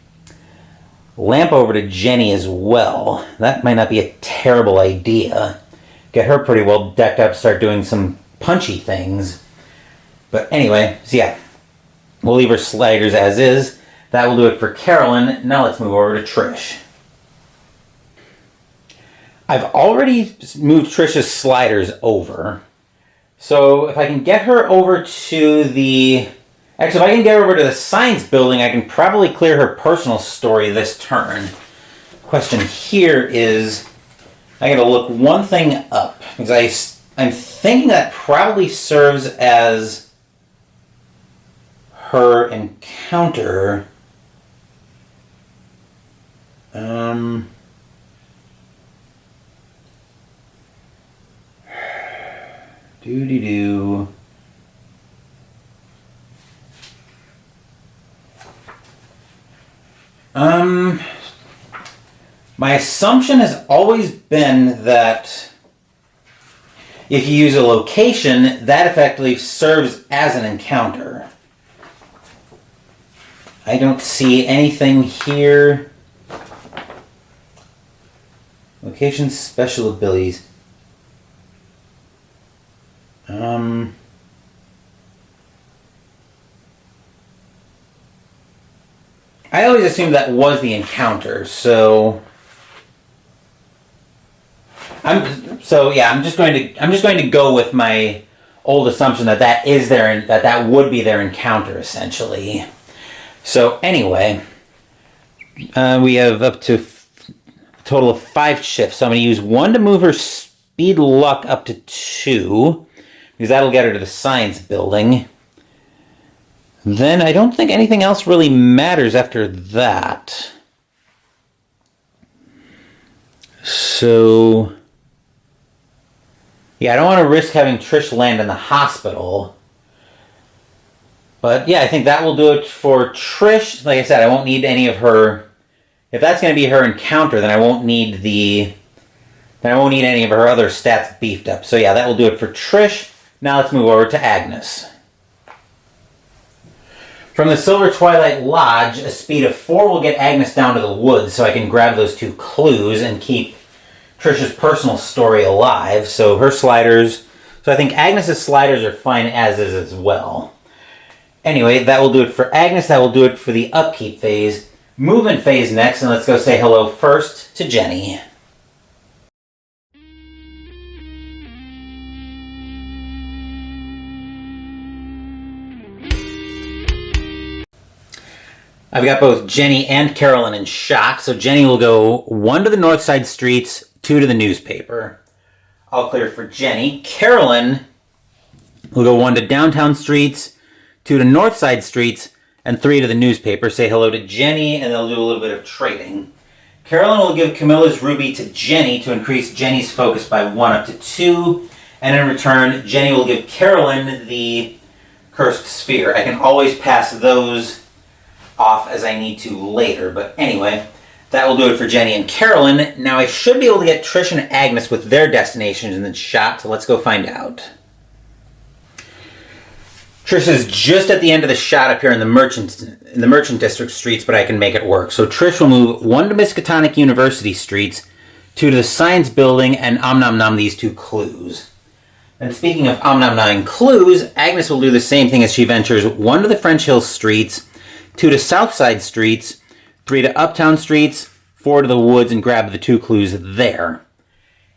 Speaker 1: lamp over to Jenny as well. That might not be a terrible idea. Get her pretty well decked up, start doing some punchy things. But anyway, so yeah, we'll leave her sliders as is. That will do it for Carolyn. Now let's move over to Trish. I've already moved Trish's sliders over. So if I can get her over to the... Actually, if I can get her over to the science building, I can probably clear her personal story this turn. Question here is, I gotta look one thing up, because I'm thinking that probably serves as her encounter. Doo-dee-doo. My assumption has always been that if you use a location, that effectively serves as an encounter. I don't see anything here. Location, special abilities. I always assumed that was the encounter, so I'm just going to go with my old assumption that that would be their encounter essentially. So anyway, we have up to a total of 5 shifts. So I'm going to use 1 to move her speed luck up to 2, because that'll get her to the science building. Then I don't think anything else really matters after that. So yeah, I don't want to risk having Trish land in the hospital. But yeah, I think that will do it for Trish. Like I said, I won't need any of her. If that's going to be her encounter, then I won't need any of her other stats beefed up. So yeah, that will do it for Trish. Now let's move over to Agnes. From the Silver Twilight Lodge, a speed of 4 will get Agnes down to the woods, so I can grab those 2 clues and keep Trish's personal story alive. So her sliders... So I think Agnes's sliders are fine as is as well. Anyway, that will do it for Agnes. That will do it for the upkeep phase. Movement phase next, and let's go say hello first to Jenny. I've got both Jenny and Carolyn in shot, so Jenny will go 1 to the north side streets, 2 to the newspaper. All clear for Jenny. Carolyn will go 1 to downtown streets, 2 to north side streets, and 3 to the newspaper. Say hello to Jenny, and they'll do a little bit of trading. Carolyn will give Camilla's ruby to Jenny to increase Jenny's focus by 1 up to 2, and in return, Jenny will give Carolyn the cursed sphere. I can always pass those off as I need to later, but anyway, that will do it for Jenny and Carolyn. Now I should be able to get Trish and Agnes with their destinations in the shot, so let's go find out. Trish is just at the end of the shot up here in the Merchant District streets, but I can make it work. So Trish will move 1 to Miskatonic University streets, 2 to the Science Building, and Nom these 2 clues. And speaking of Nom clues, Agnes will do the same thing as she ventures 1 to the French Hill streets, 2 to Southside streets, 3 to Uptown streets, 4 to the woods, and grab the 2 clues there.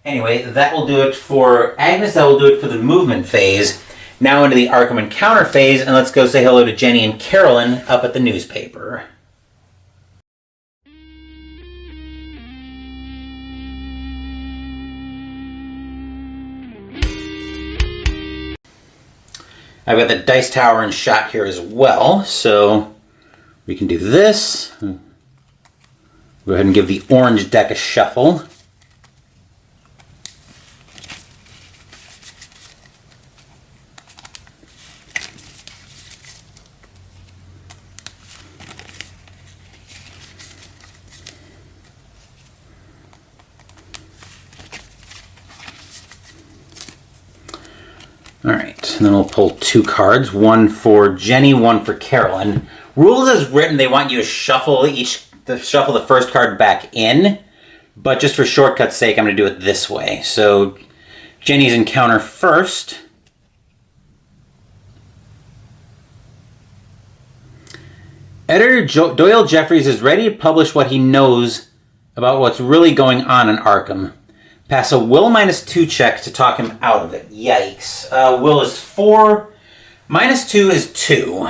Speaker 1: Anyway, that will do it for Agnes. That will do it for the movement phase. Now into the Arkham Encounter phase, and let's go say hello to Jenny and Carolyn up at the newspaper. I've got the dice tower in shot here as well, so we can do this. Go ahead and give the orange deck a shuffle. Alright, and then we'll pull 2 cards, 1 for Jenny, 1 for Carolyn. Rules as written, they want you to shuffle the first card back in, but just for shortcut's sake, I'm going to do it this way. So, Jenny's encounter first. Editor Doyle Jeffries is ready to publish what he knows about what's really going on in Arkham. Pass a Will -2 check to talk him out of it. Yikes. Will is 4. -2 is 2.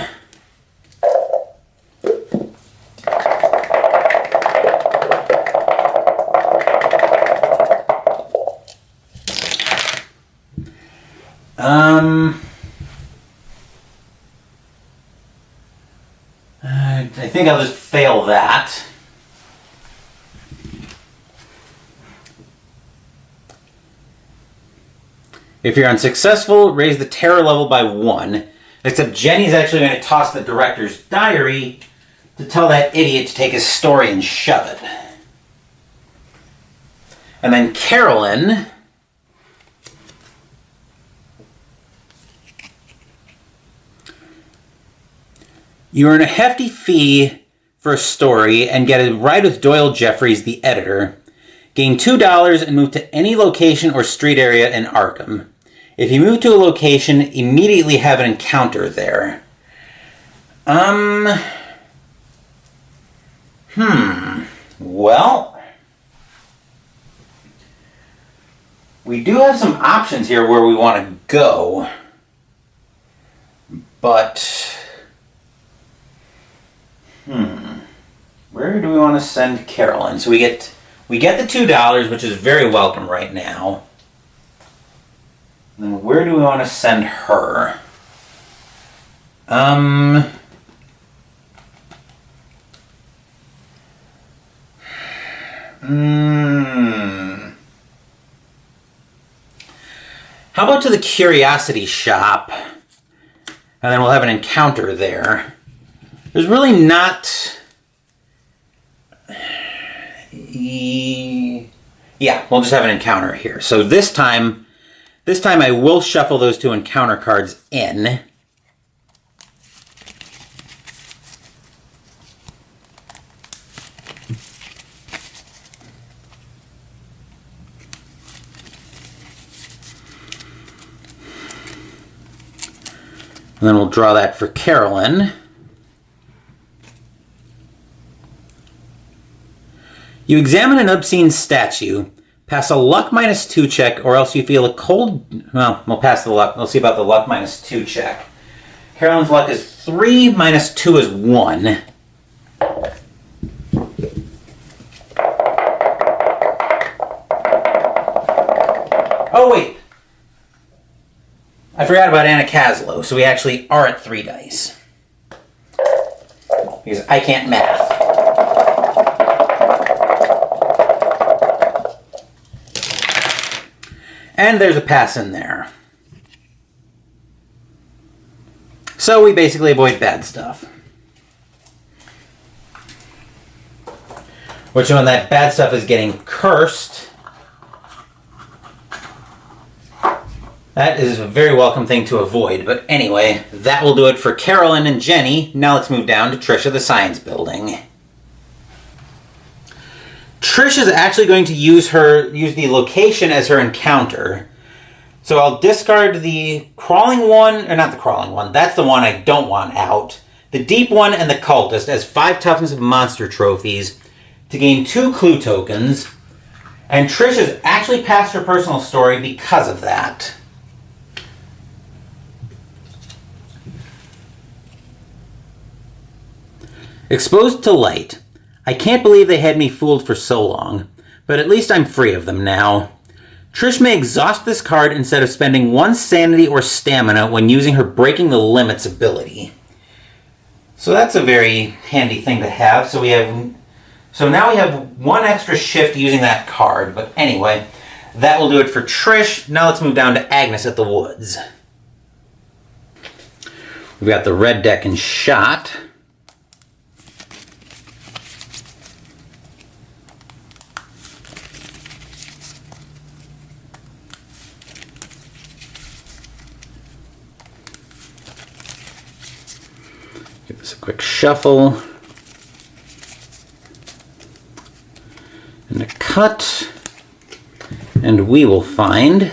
Speaker 1: I think I'll just fail that. If you're unsuccessful, raise the terror level by 1. Except Jenny's actually going to toss the director's diary to tell that idiot to take his story and shove it. And then Carolyn... You earn a hefty fee for a story and get a ride with Doyle Jeffries, the editor. Gain $2 and move to any location or street area in Arkham. If you move to a location, immediately have an encounter there. Well, we do have some options here where we want to go, but where do we want to send Carolyn? So we get the $2, which is very welcome right now. And then where do we want to send her? How about to the Curiosity Shop? And then we'll have an encounter there. There's really not... Yeah, we'll just have an encounter here. So this time I will shuffle those 2 encounter cards in. And then we'll draw that for Carolyn. You examine an obscene statue. Pass a luck -2 check, or else you feel a cold... Well, we'll pass the luck. We'll see about the luck -2 check. Carolyn's luck is 3, -2 is 1. Oh, wait. I forgot about Anna Caslow, so we actually are at 3 dice. Because I can't math. And there's a pass in there. So we basically avoid bad stuff. Which, when that bad stuff is getting cursed, that is a very welcome thing to avoid. But anyway, that will do it for Carolyn and Jenny. Now let's move down to Trisha, the science building. Trish is actually going to use the location as her encounter. So I'll discard the crawling one, or not the crawling one, that's the one I don't want out. The deep one and the cultist as 5 toughness of monster trophies to gain 2 clue tokens. And Trish has actually passed her personal story because of that. Exposed to light. I can't believe they had me fooled for so long, but at least I'm free of them now. Trish may exhaust this card instead of spending 1 sanity or stamina when using her Breaking the Limits ability. So that's a very handy thing to have. So now we have 1 extra shift using that card. But anyway, that will do it for Trish. Now let's move down to Agnes at the Woods. We've got the red deck and shot. Give this a quick shuffle. And a cut. And we will find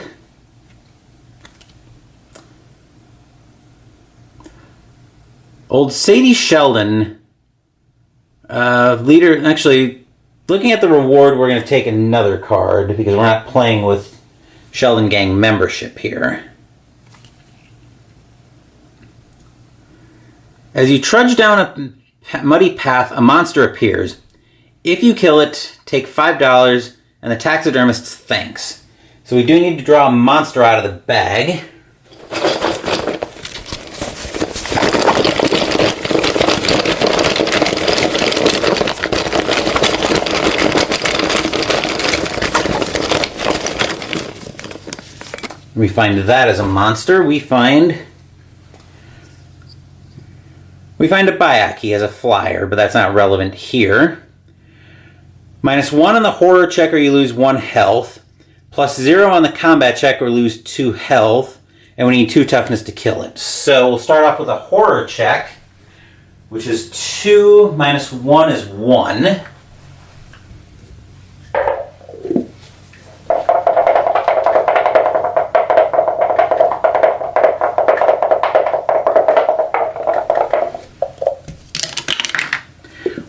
Speaker 1: old Sadie Sheldon, leader. Actually, looking at the reward, we're going to take another card because we're not playing with Sheldon Gang membership here. As you trudge down a muddy path, a monster appears. If you kill it, take $5 and the taxidermist's thanks. So we do need to draw a monster out of the bag. We find that as a monster. We find a Bayaki as a flyer, but that's not relevant here. -1 on the horror check or you lose 1 health. +0 on the combat check or lose 2 health. And we need 2 toughness to kill it. So we'll start off with a horror check, which is 2 -1 is 1.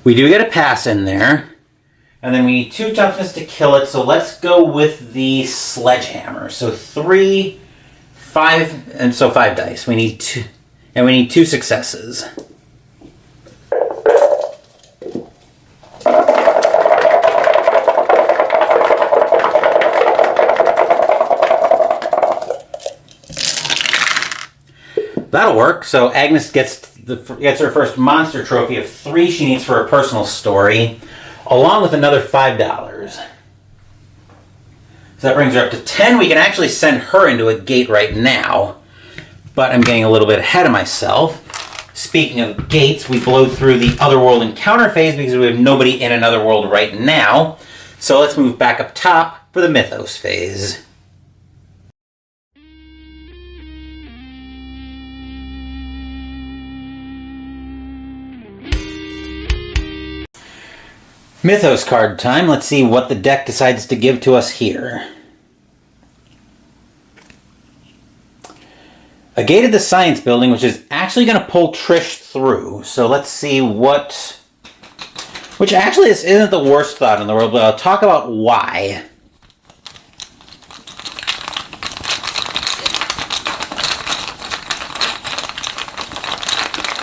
Speaker 1: We do get a pass in there. And then we need 2 toughness to kill it, so let's go with the sledgehammer. So 3, 5, and so 5 dice. We need 2, and we need 2 successes. That'll work. So Agnes gets her first monster trophy of 3 she needs for her personal story, along with another $5. So that brings her up to 10. We can actually send her into a gate right now, but I'm getting a little bit ahead of myself. Speaking of gates, we blow through the Otherworld encounter phase because we have nobody in another world right now. So let's move back up top for the Mythos phase. Mythos card time. Let's see what the deck decides to give to us here. A gate at the science building, which is actually going to pull Trish through. So let's see what... Which actually this isn't the worst thought in the world, but I'll talk about why.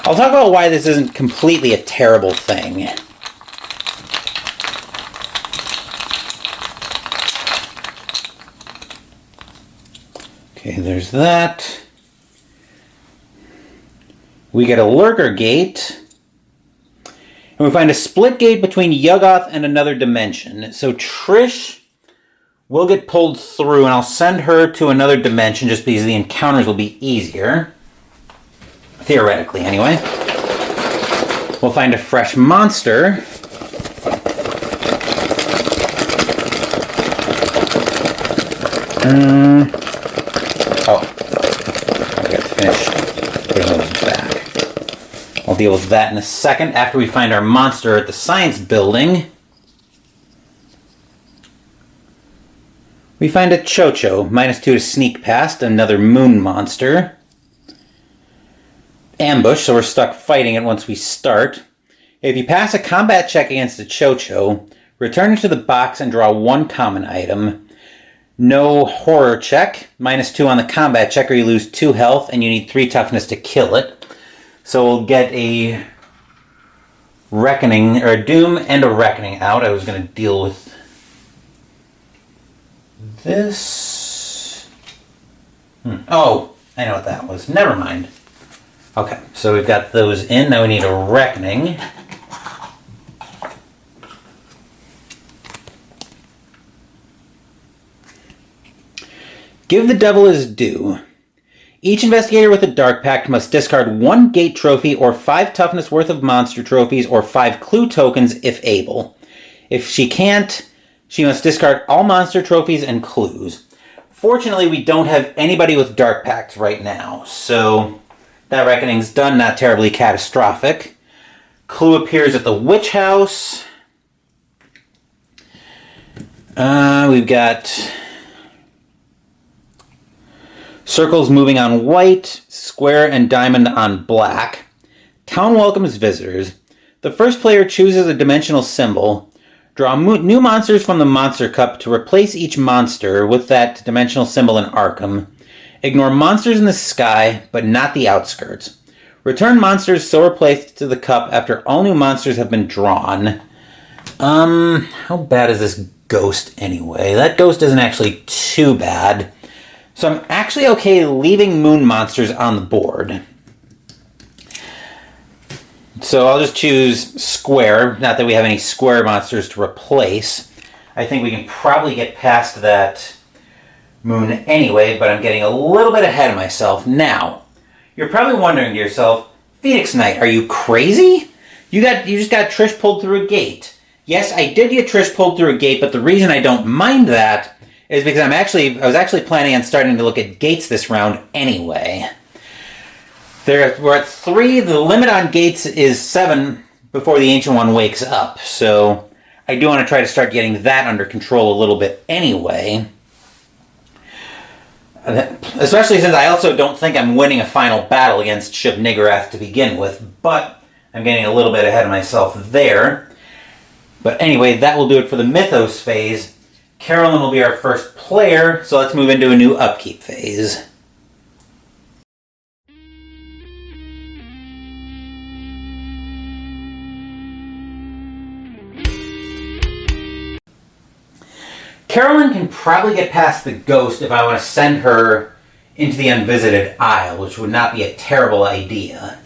Speaker 1: I'll talk about why this isn't completely a terrible thing. Okay, there's that. We get a lurker gate. And we find a split gate between Yuggoth and another dimension. So Trish will get pulled through, and I'll send her to another dimension just because the encounters will be easier. Theoretically, anyway. We'll find a fresh monster. I got to finish putting those back. I'll deal with that in a second after we find our monster at the science building. We find a Cho-Cho, -2 to sneak past, another moon monster. Ambush, so we're stuck fighting it once we start. If you pass a combat check against a Cho-Cho, return it to the box and draw one common item. No horror check, -2 on the combat check, or you lose 2 health and you need 3 toughness to kill it. So we'll get a Reckoning, or a Doom and a Reckoning out. I was going to deal with this. Oh, I know what that was. Never mind. Okay, so we've got those in. Now we need a Reckoning. Give the devil his due. Each investigator with a Dark Pact must discard 1 gate trophy or 5 toughness worth of monster trophies or 5 clue tokens if able. If she can't, she must discard all monster trophies and clues. Fortunately, we don't have anybody with Dark Pacts right now, so that Reckoning's done, not terribly catastrophic. Clue appears at the Witch House. We've got circles moving on white, square and diamond on black. Town welcomes visitors. The first player chooses a dimensional symbol. Draw new monsters from the Monster Cup to replace each monster with that dimensional symbol in Arkham. Ignore monsters in the sky, but not the outskirts. Return monsters so replaced to the cup after all new monsters have been drawn. How bad is this ghost anyway? That ghost isn't actually too bad. So I'm actually okay leaving moon monsters on the board. So I'll just choose square, not that we have any square monsters to replace. I think we can probably get past that moon anyway, but I'm getting a little bit ahead of myself. Now, you're probably wondering to yourself, Phoenix Knight, are you crazy? You just got Trish pulled through a gate. Yes, I did get Trish pulled through a gate, but the reason I don't mind that is because I was actually planning on starting to look at gates this round anyway. We're at 3. The limit on gates is 7 before the Ancient One wakes up. So I do want to try to start getting that under control a little bit anyway. Especially since I also don't think I'm winning a final battle against Shub-Niggurath to begin with. But I'm getting a little bit ahead of myself there. But anyway, that will do it for the Mythos phase. Carolyn will be our first player, so let's move into a new upkeep phase. Carolyn can probably get past the ghost if I want to send her into the Unvisited Isle, which would not be a terrible idea.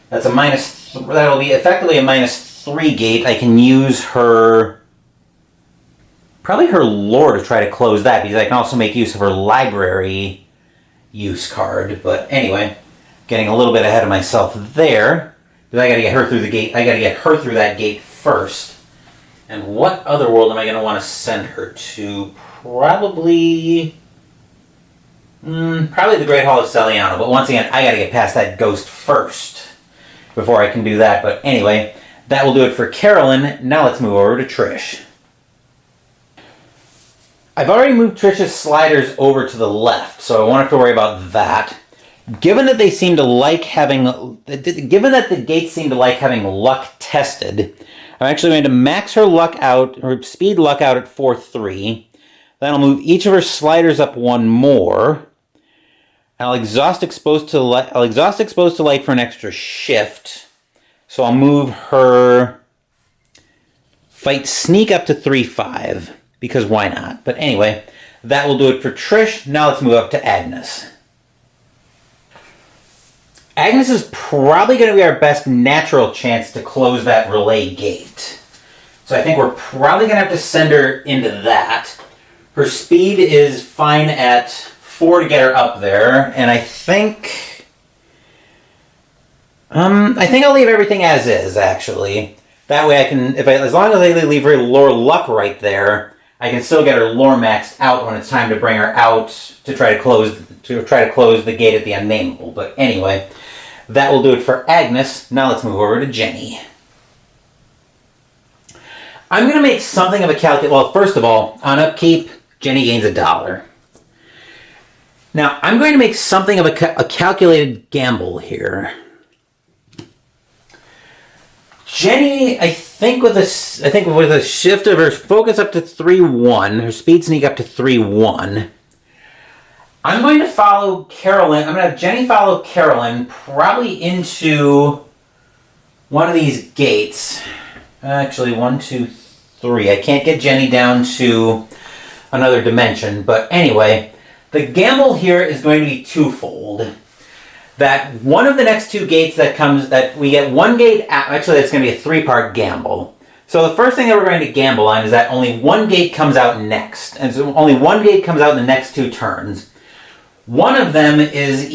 Speaker 1: That's that'll be effectively a -3 gate. I can use her... probably her lore to try to close that, because I can also make use of her library use card. But anyway, getting a little bit ahead of myself there. Because I gotta get her through the gate. I gotta get her through that gate first. And what other world am I gonna want to send her to? Probably the Great Hall of Celiano. But once again, I gotta get past that ghost first before I can do that. But anyway, that will do it for Carolyn. Now let's move over to Trish. I've already moved Trish's sliders over to the left, so I won't have to worry about that. Given that they seem to like having, given that the gates seem to like having luck tested, I'm actually going to max her luck out, her speed luck out at 4-3. Then I'll move each of her sliders up one more. I'll exhaust exposed to light. I'll exhaust exposed to light for an extra shift. So I'll move her fight sneak up to 3-5 because why not? But anyway, that will do it for Trish. Now let's move up to Agnes. Agnes is probably going to be our best natural chance to close that relay gate. So I think we're probably going to have to send her into that. Her speed is fine at 4 to get her up there, and I think I'll leave everything as is, actually. That way I can, as long as I leave her lore luck right there, I can still get her lore maxed out when it's time to bring her out to try to close the gate at the unnameable. But anyway, that will do it for Agnes. Now let's move over to Jenny. I'm going to make something of a calculation. Well, first of all, on upkeep, Jenny gains $1. Now, I'm going to make something of a calculated gamble here. Jenny, I think with a shift of her focus up to 3-1, her speed sneak up to 3-1, I'm going to follow Carolyn. I'm going to have Jenny follow Carolyn probably into one of these gates. Actually, 1, 2, 3. I can't get Jenny down to another dimension, but anyway, the gamble here is going to be twofold. That one of the next two gates that we get one gate, actually that's going to be a 3-part gamble. So the first thing that we're going to gamble on is that only one gate comes out next. And so only one gate comes out in the next 2 turns. One of them is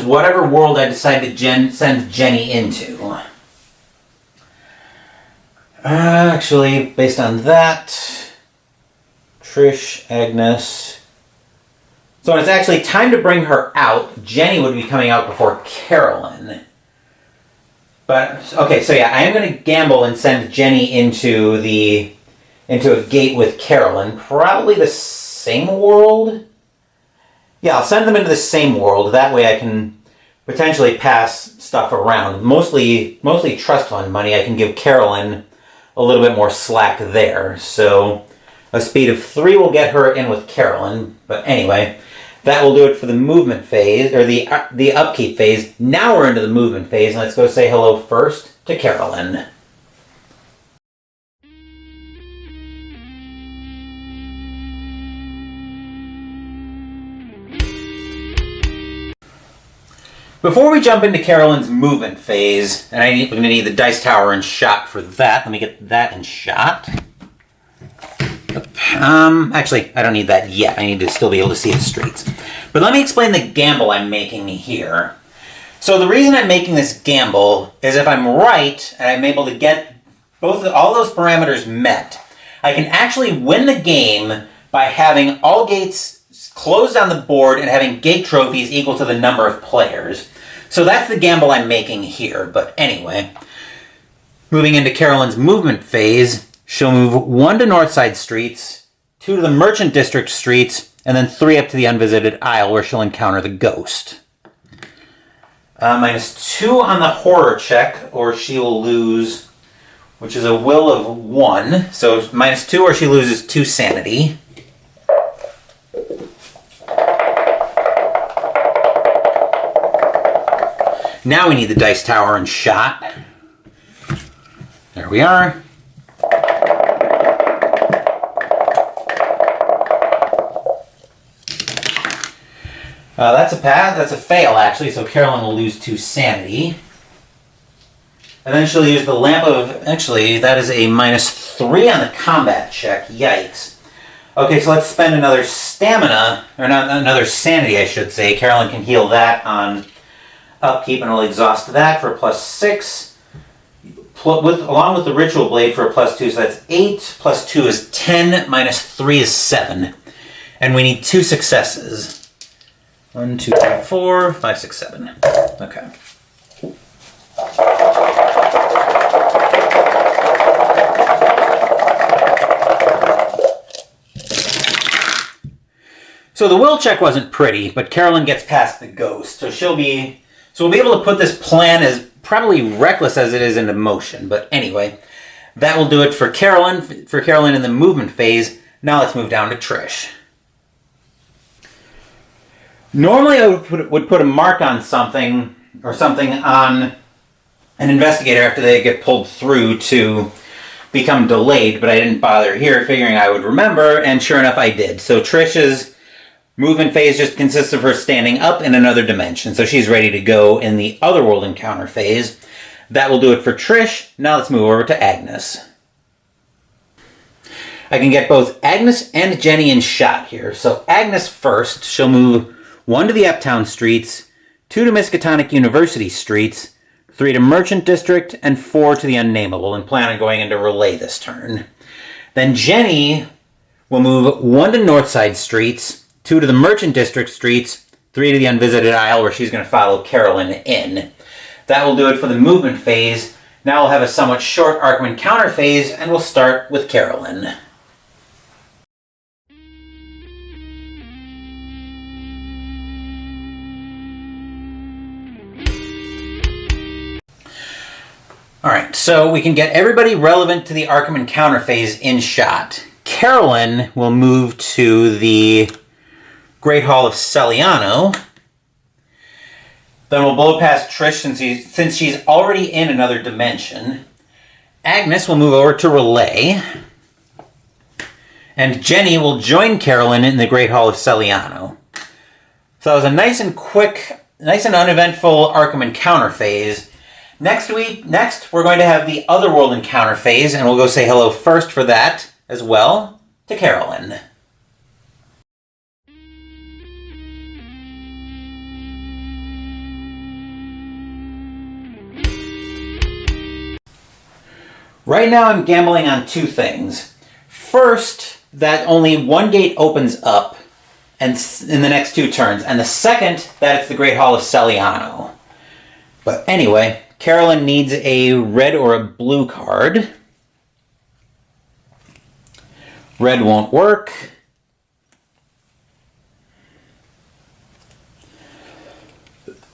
Speaker 1: whatever world I decide to send Jenny into. Actually, based on that, Trish, Agnes. So when it's actually time to bring her out, Jenny would be coming out before Carolyn. But, okay, so yeah, I am going to gamble and send Jenny into a gate with Carolyn. Probably the same world? Yeah, I'll send them into the same world. That way I can potentially pass stuff around. Mostly trust fund money. I can give Carolyn a little bit more slack there. So a speed of 3 will get her in with Carolyn. But anyway, that will do it for the movement phase, or the upkeep phase. Now we're into the movement phase, and let's go say hello first to Carolyn. Before we jump into Carolyn's movement phase, and we're going to need the dice tower and shot for that. Let me get that in shot. Actually, I don't need that yet. I need to still be able to see the streets. But let me explain the gamble I'm making here. So the reason I'm making this gamble is if I'm right, and I'm able to get all those parameters met, I can actually win the game by having all gates closed on the board and having gate trophies equal to the number of players. So that's the gamble I'm making here. But anyway, moving into Carolyn's movement phase, she'll move 1 to Northside streets, 2 to the Merchant District streets, and then 3 up to the Unvisited Isle where she'll encounter the ghost. -2 on the horror check, or she will lose, which is a will of 1. So -2 or she loses 2 sanity. Now we need the dice tower and shot. There we are. That's a pass. That's a fail, actually, so Carolyn will lose 2 sanity. And then she'll use the Lamp of... Actually, that is a -3 on the combat check. Yikes. Okay, so let's spend another stamina, or not another sanity, I should say. Carolyn can heal that on upkeep, and we'll exhaust that for a +6. Along with the Ritual Blade for a +2, so that's 8. +2 is 10, -3 is 7. And we need 2 successes. 1, 2, 3, 4, 5, 6, 7. Okay. So the will check wasn't pretty, but Carolyn gets past the ghost. So we'll be able to put this plan as probably reckless as it is into motion. But anyway, that will do it for Carolyn in the movement phase. Now let's move down to Trish. Normally I would put a mark on something or something on an investigator after they get pulled through to become delayed, but I didn't bother here, figuring I would remember, and sure enough I did. So Trish's movement phase just consists of her standing up in another dimension, so she's ready to go in the Otherworld encounter phase. That will do it for Trish. Now let's move over to Agnes. I can get both Agnes and Jenny in shot here. So Agnes first, she'll move 1 to the Uptown streets, 2 to Miskatonic University streets, 3 to Merchant District, and 4 to the Unnameable, and plan on going into Relay this turn. Then Jenny will move 1 to Northside streets, 2 to the Merchant District streets, 3 to the Unvisited Isle, where she's going to follow Carolyn in. That will do it for the movement phase. Now we'll have a somewhat short Arkham encounter phase, and we'll start with Carolyn. Alright, so we can get everybody relevant to the Arkham encounter phase in shot. Carolyn will move to the Great Hall of Celiano. Then we'll blow past Trish since she's already in another dimension. Agnes will move over to Relay. And Jenny will join Carolyn in the Great Hall of Celiano. So that was a nice and uneventful Arkham encounter phase. Next, we're going to have the Otherworld encounter phase, and we'll go say hello first for that, as well, to Carolyn. Right now I'm gambling on 2 things. First, that only 1 gate opens up in the next 2 turns, and the second, that it's the Great Hall of Celiano. But anyway, Carolyn needs a red or a blue card. Red won't work.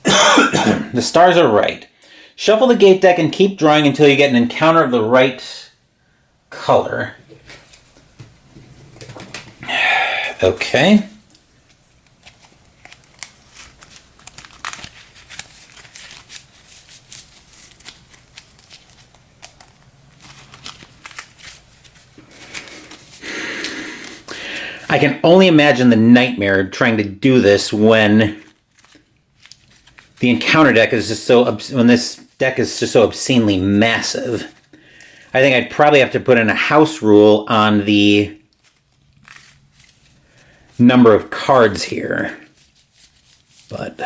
Speaker 1: The stars are right. Shuffle the gate deck and keep drawing until you get an encounter of the right color. Okay. I can only imagine the nightmare trying to do this when the encounter deck is just when this deck is just so obscenely massive. I think I'd probably have to put in a house rule on the number of cards here. But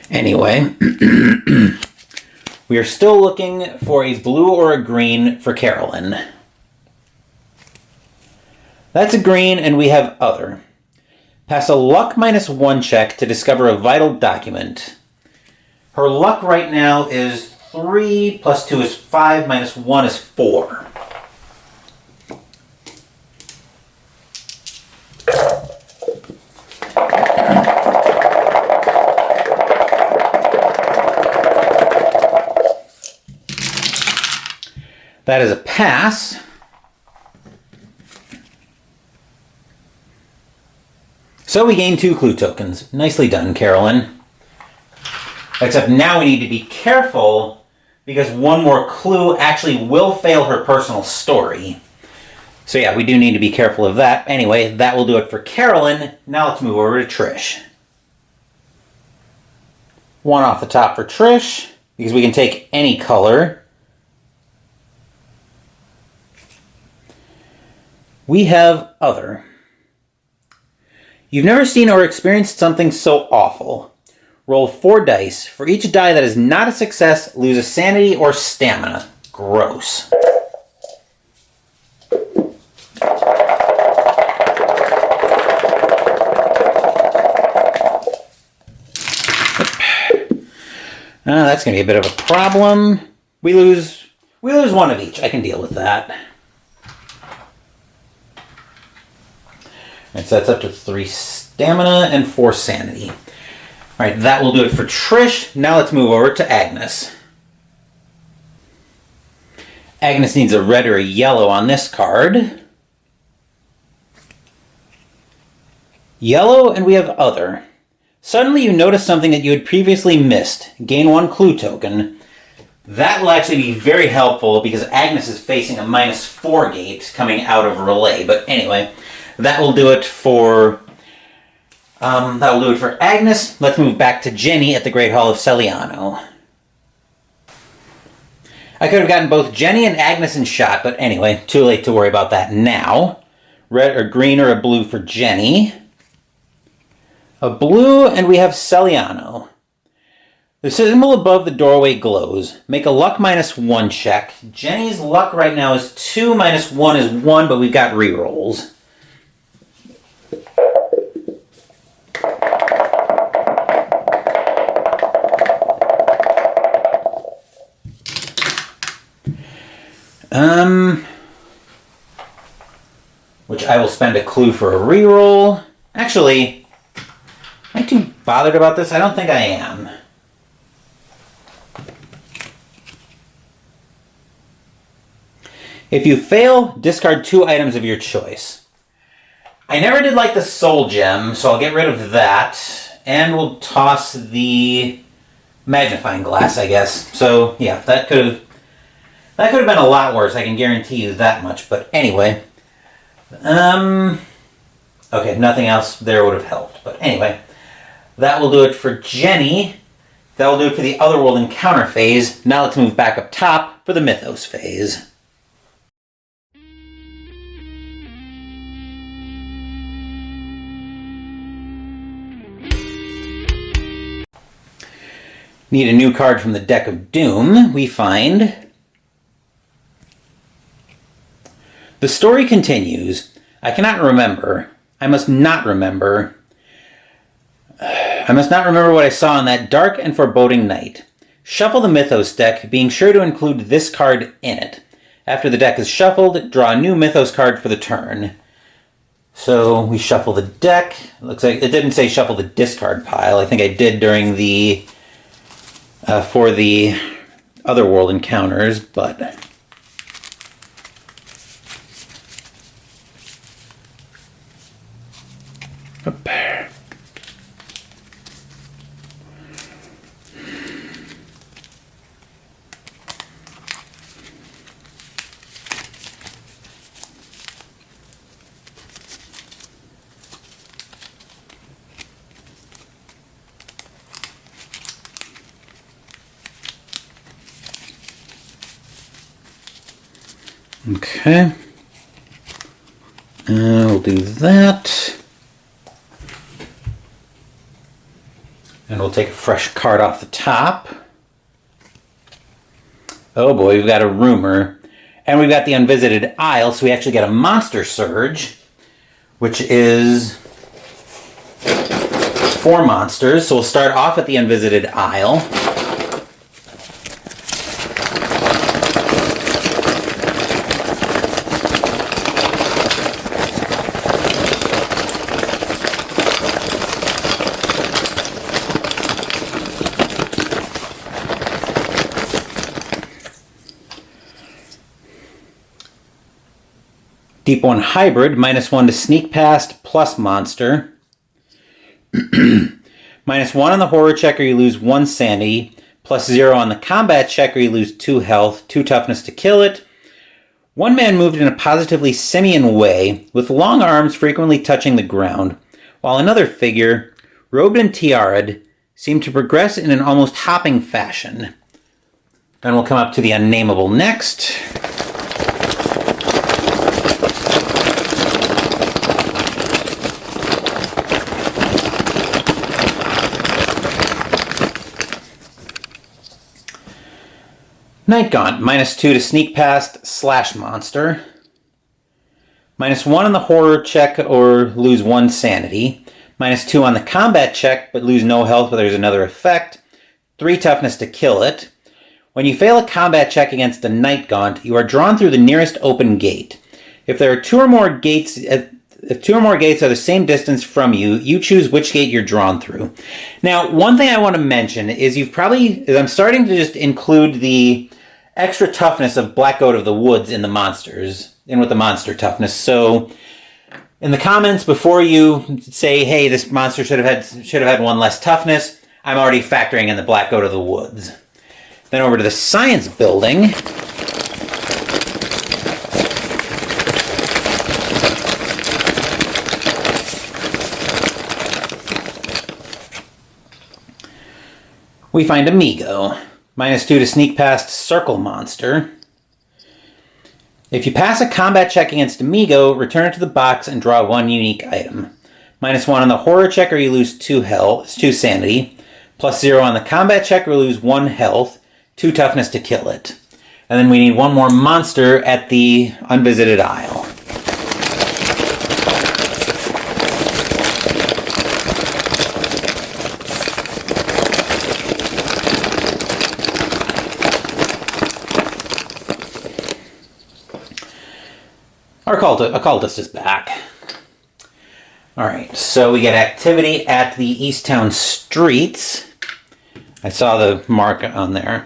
Speaker 1: anyway, we are still looking for a blue or a green for Carolyn. That's a green, and we have other. Pass a luck -1 check to discover a vital document. Her luck right now is 3, +2 is 5, -1 is 4. That is a pass. So we gain 2 clue tokens. Nicely done, Carolyn. Except now we need to be careful because 1 more clue actually will fail her personal story. So yeah, we do need to be careful of that. Anyway, that will do it for Carolyn. Now let's move over to Trish. 1 off the top for Trish, because we can take any color. We have other. You've never seen or experienced something so awful. Roll 4 dice. For each die that is not a success, lose a sanity or stamina. Gross. That's going to be a bit of a problem. We lose 1 of each. I can deal with that. Alright, so that's up to 3 stamina and 4 sanity. Alright, that will do it for Trish. Now let's move over to Agnes. Agnes needs a red or a yellow on this card. Yellow, and we have Other. Suddenly you notice something that you had previously missed. Gain 1 clue token. That will actually be very helpful because Agnes is facing a -4 gate coming out of Relay. But anyway, that will do it for Agnes. Let's move back to Jenny at the Great Hall of Celiano. I could have gotten both Jenny and Agnes in shot, but anyway, too late to worry about that now. Red or green or a blue for Jenny. A blue, and we have Celiano. The symbol above the doorway glows. Make a luck -1 check. Jenny's luck right now is 2, -1 is 1, but we've got rerolls. Which I will spend a clue for a reroll. Actually, am I too bothered about this? I don't think I am. If you fail, discard 2 items of your choice. I never did like the soul gem, so I'll get rid of that. And we'll toss the magnifying glass, I guess. So, yeah, that could have been a lot worse, I can guarantee you that much. But anyway. Okay, nothing else there would have helped. But anyway, that will do it for Jenny. That will do it for the Otherworld encounter phase. Now let's move back up top for the Mythos phase. Need a new card from the Deck of Doom. We find... The story continues. I cannot remember. I must not remember what I saw on that dark and foreboding night. Shuffle the Mythos deck, being sure to include this card in it. After the deck is shuffled, draw a new Mythos card for the turn. So we shuffle the deck. Looks like it didn't say shuffle the discard pile. I think I did during the for the Otherworld encounters, but okay. We'll do that. And we'll take a fresh card off the top. Oh boy, we've got a rumor. And we've got the Unvisited Isle, so we actually get a Monster Surge, which is 4 monsters. So we'll start off at the Unvisited Isle. Deep 1 Hybrid, -1 to sneak past, plus monster. -1 on the horror check or you lose 1 sanity, +0 on the combat check or you lose 2 health, 2 toughness to kill it. One man moved in a positively simian way, with long arms frequently touching the ground, while another figure, robed and tiara'd, seemed to progress in an almost hopping fashion. Then we'll come up to the Unnameable next. Night Gaunt, -2 to sneak past, slash monster. -1 on the horror check or lose 1 sanity. -2 on the combat check but lose no health, but there's another effect. 3 toughness to kill it. When you fail a combat check against the Night Gaunt, you are drawn through the nearest open gate. If there are 2 or more gates If 2 or more gates are the same distance from you, you choose which gate you're drawn through. Now, one thing I want to mention is I'm starting to just include the extra toughness of Black Goat of the Woods in the monsters, in with the monster toughness. So, in the comments before you say, hey, this monster should have had 1 less toughness, I'm already factoring in the Black Goat of the Woods. Then over to the science building. We find Amigo. -2 to sneak past Circle Monster. If you pass a combat check against Amigo, return it to the box and draw 1 unique item. -1 on the horror check or you lose 2 sanity. +0 on the combat check or lose 1 health. 2 toughness to kill it. And then we need 1 more monster at the unvisited aisle. Our occultist is back. Alright, so we get activity at the Easttown streets. I saw the mark on there.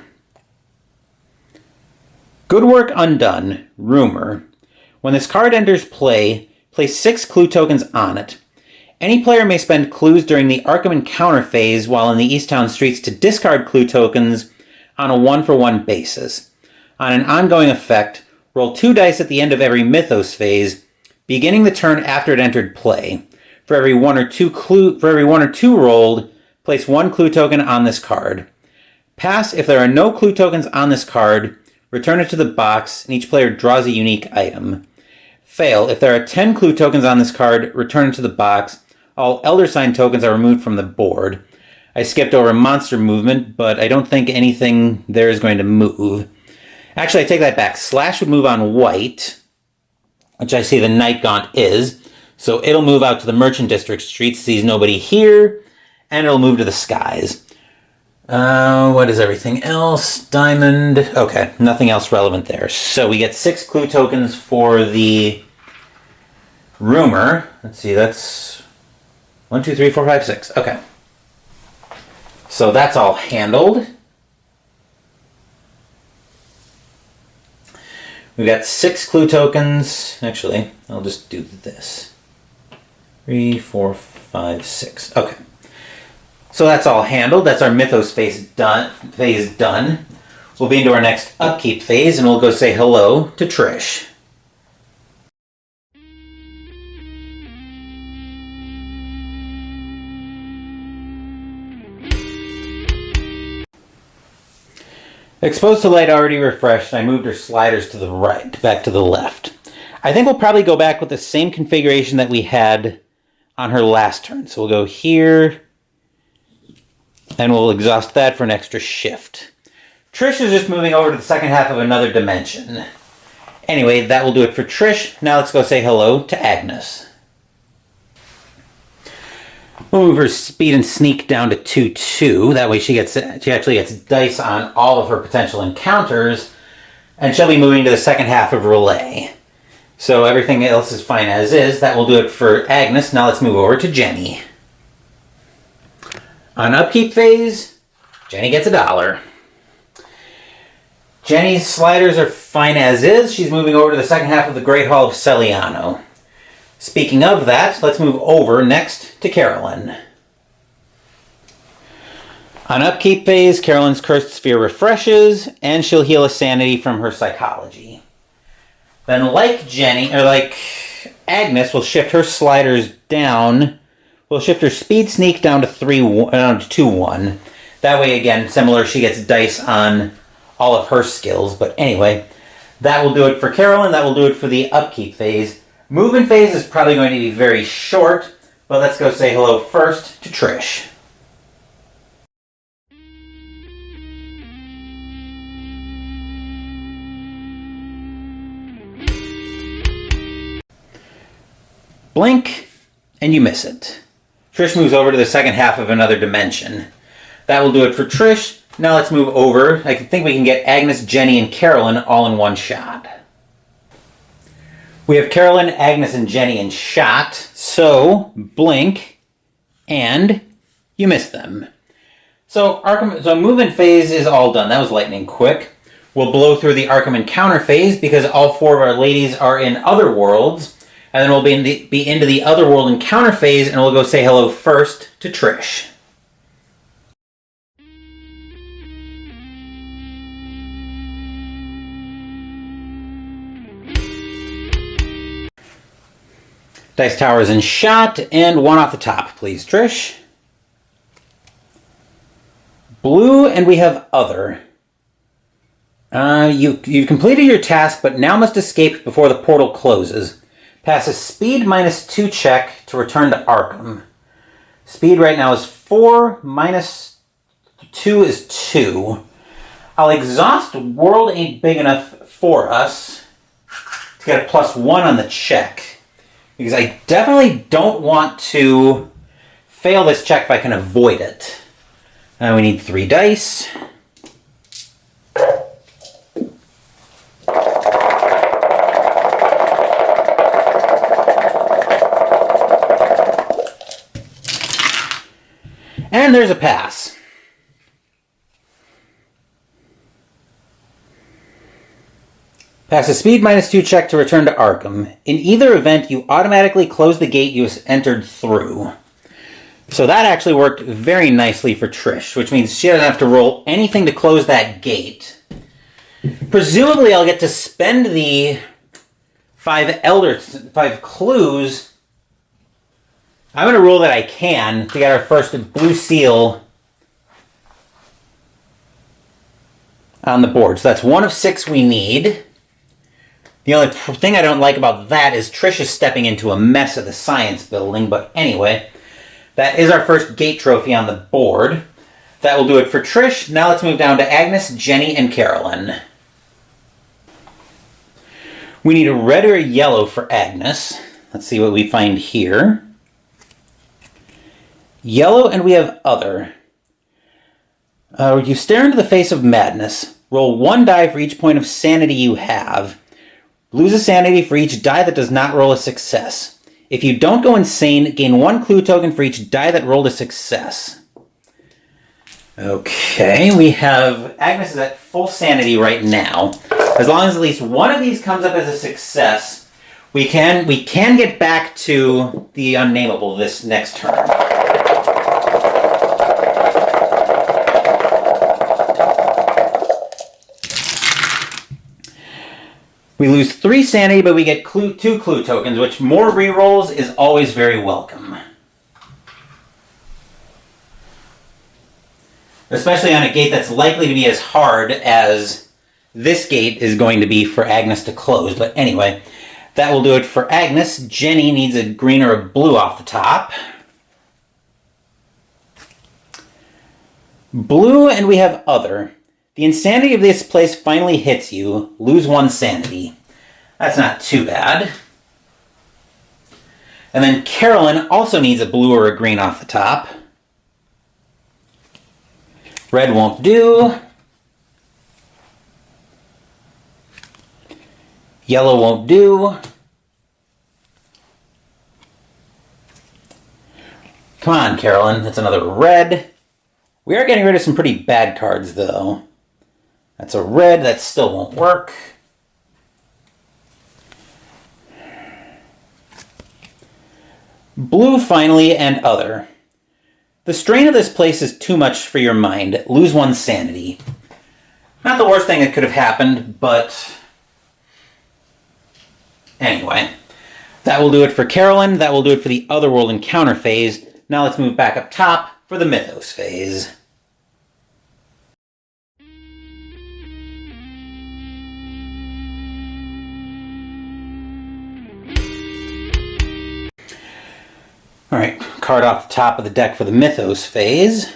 Speaker 1: Good work undone. Rumor. When this card enters play, place 6 clue tokens on it. Any player may spend clues during the Arkham encounter phase while in the Easttown streets to discard clue tokens on a 1-for-1 basis. On an ongoing effect, roll 2 dice at the end of every Mythos phase, beginning the turn after it entered play. For every 1 or 2 rolled, place 1 clue token on this card. Pass if there are no clue tokens on this card, return it to the box, and each player draws a unique item. Fail if there are 10 clue tokens on this card, return it to the box. All Elder Sign tokens are removed from the board. I skipped over monster movement, but I don't think anything there is going to move. Actually, I take that back. Slash would move on white, which I see the Night Gaunt is. So it'll move out to the Merchant District streets, sees nobody here, and it'll move to the skies. What is everything else? Diamond. Okay, nothing else relevant there. So we get 6 clue tokens for the rumor. Let's see, that's 1, 2, 3, 4, 5, 6. Okay. So that's all handled. We've got 6 clue tokens. Actually, I'll just do this. 3, 4, 5, 6. Okay. So that's all handled. That's our Mythos phase done. We'll be into our next upkeep phase, and we'll go say hello to Trish. Exposed to light already refreshed, I moved her sliders to the right, back to the left. I think we'll probably go back with the same configuration that we had on her last turn. So we'll go here, and we'll exhaust that for an extra shift. Trish is just moving over to the second half of another dimension. Anyway, that will do it for Trish. Now let's go say hello to Agnes. We'll move her speed and sneak down to 2/2. That way she actually gets dice on all of her potential encounters, and she'll be moving to the second half of Relay. So everything else is fine as is. That will do it for Agnes. Now let's move over to Jenny. On upkeep phase, Jenny gets $1. Jenny's sliders are fine as is. She's moving over to the second half of the Great Hall of Celiano. Speaking of that, let's move over next to Carolyn. On upkeep phase, Carolyn's Cursed Sphere refreshes, and she'll heal a sanity from her psychology. Then like Agnes, we'll shift her sliders down. We'll shift her speed sneak down to 2/1. That way, again, similar, she gets dice on all of her skills. But anyway, that will do it for Carolyn. That will do it for the upkeep phase. Movement phase is probably going to be very short, but let's go say hello first to Trish. Blink, and you miss it. Trish moves over to the second half of another dimension. That will do it for Trish. Now let's move over. I think we can get Agnes, Jenny, and Carolyn all in one shot. We have Carolyn, Agnes, and Jenny in shot, so blink, and you miss them. So movement phase is all done. That was lightning quick. We'll blow through the Arkham encounter phase because all 4 of our ladies are in other worlds, and then we'll be into the otherworld encounter phase, and we'll go say hello first to Trish. Dice Tower is in shot, and 1 off the top, please, Trish. Blue, and we have other. You've completed your task, but now must escape before the portal closes. Pass a speed -2 check to return to Arkham. Speed right now is 4, -2 is 2. I'll exhaust world ain't big enough for us to get a +1 on the check. Because I definitely don't want to fail this check if I can avoid it. We need 3 dice. And there's a pass. Pass a speed -2 check to return to Arkham. In either event, you automatically close the gate you entered through. So that actually worked very nicely for Trish, which means she doesn't have to roll anything to close that gate. Presumably, I'll get to spend the 5 clues. I'm going to roll that I can to get our first blue seal on the board. So that's 1 of 6 we need. The only thing I don't like about that is Trish is stepping into a mess of the science building. But anyway, that is our first gate trophy on the board. That will do it for Trish. Now let's move down to Agnes, Jenny, and Carolyn. We need a red or a yellow for Agnes. Let's see what we find here. Yellow, and we have other. You stare into the face of madness. Roll 1 die for each point of sanity you have. Lose a sanity for each die that does not roll a success. If you don't go insane, gain 1 clue token for each die that rolled a success. Okay, we have Agnes is at full sanity right now. As long as at least one of these comes up as a success, we can get back to the unnameable this next turn. We lose 3 sanity, but we get 2 clue tokens, which more rerolls is always very welcome. Especially on a gate that's likely to be as hard as this gate is going to be for Agnes to close. But anyway, that will do it for Agnes. Jenny needs a green or a blue off the top. Blue, and we have other. The insanity of this place finally hits you. Lose 1 sanity. That's not too bad. And then Carolyn also needs a blue or a green off the top. Red won't do. Yellow won't do. Come on, Carolyn. That's another red. We are getting rid of some pretty bad cards, though. That's a red. That still won't work. Blue, finally, and other. The strain of this place is too much for your mind. Lose 1 sanity. Not the worst thing that could have happened, but anyway. That will do it for Carolyn. That will do it for the Otherworld encounter phase. Now let's move back up top for the Mythos phase. Alright, card off the top of the deck for the Mythos phase.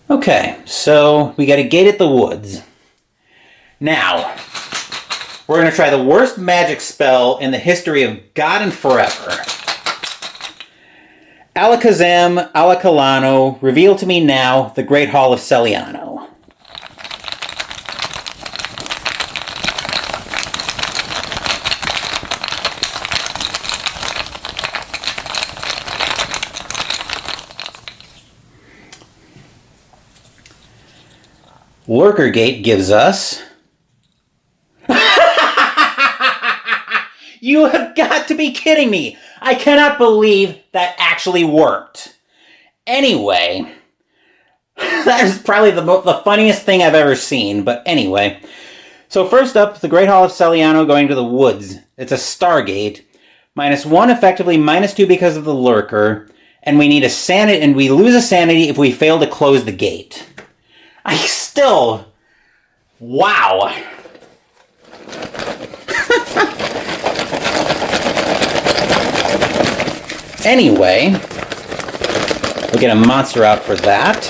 Speaker 1: Okay, so we got a gate at the woods. Now, we're going to try the worst magic spell in the history of God and forever. Alakazam, Alakalano, reveal to me now the Great Hall of Celiano. Lurker Gate gives us... You have got to be kidding me! I cannot believe that actually worked. Anyway, that is probably the funniest thing I've ever seen, but anyway. So first up, the Great Hall of Celiano going to the woods. It's a Stargate. -1, effectively -2 because of the Lurker. And we need a sanity, and we lose a sanity if we fail to close the gate. I still... Wow. Anyway, we'll get a monster out for that.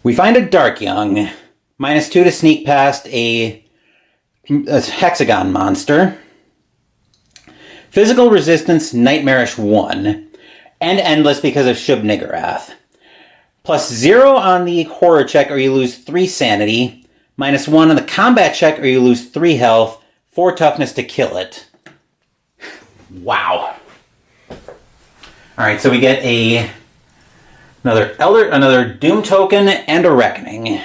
Speaker 1: We find a Dark Young. -2 to sneak past a hexagon monster. Physical resistance, Nightmarish 1. And endless because of Shub-Niggurath. +0 on the horror check or you lose 3 sanity. -1 on the combat check or you lose 3 health. 4 toughness to kill it. Wow. Alright, so we get another Doom token and a Reckoning.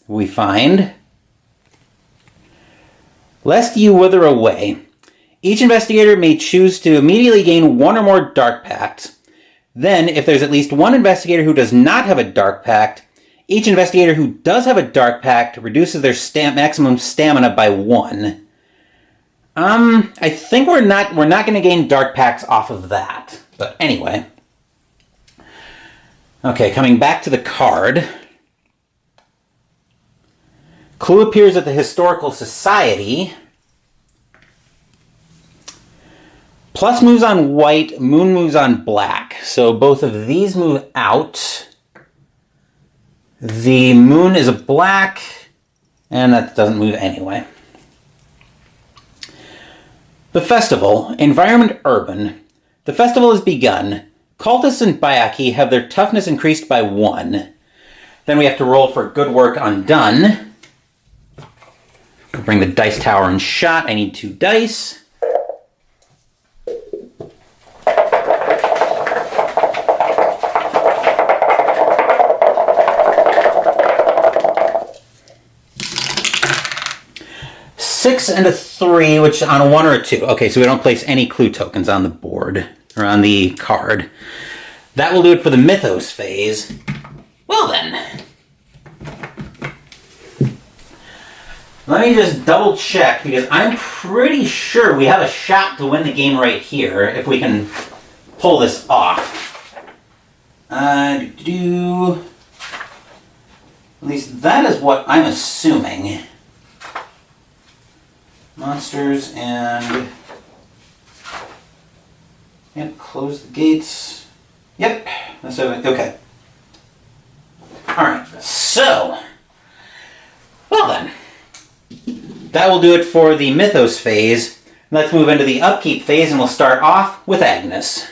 Speaker 1: We find... Lest you wither away. Each investigator may choose to immediately gain 1 or more Dark Pacts. Then, if there's at least 1 investigator who does not have a Dark Pact, each investigator who does have a Dark Pact reduces their maximum stamina by 1. I think we're not going to gain Dark Pacts off of that. But anyway. Okay, coming back to the card. Clue appears at the Historical Society. Plus moves on white, moon moves on black. So both of these move out. The moon is a black, and that doesn't move anyway. The festival, environment urban. The festival has begun. Cultists and Bayaki have their toughness increased by 1. Then we have to roll for good work undone. We'll bring the dice tower and shot. I need 2 dice. Six and a 3, which on a 1 or a 2. Okay, so we don't place any clue tokens on the board, or on the card. That will do it for the Mythos phase. Well then. Let me just double check, because I'm pretty sure we have a shot to win the game right here, if we can pull this off. At least that is what I'm assuming. Monsters and close the gates. Yep, that's okay. Alright, so well then. That will do it for the Mythos phase. Let's move into the upkeep phase and we'll start off with Agnes.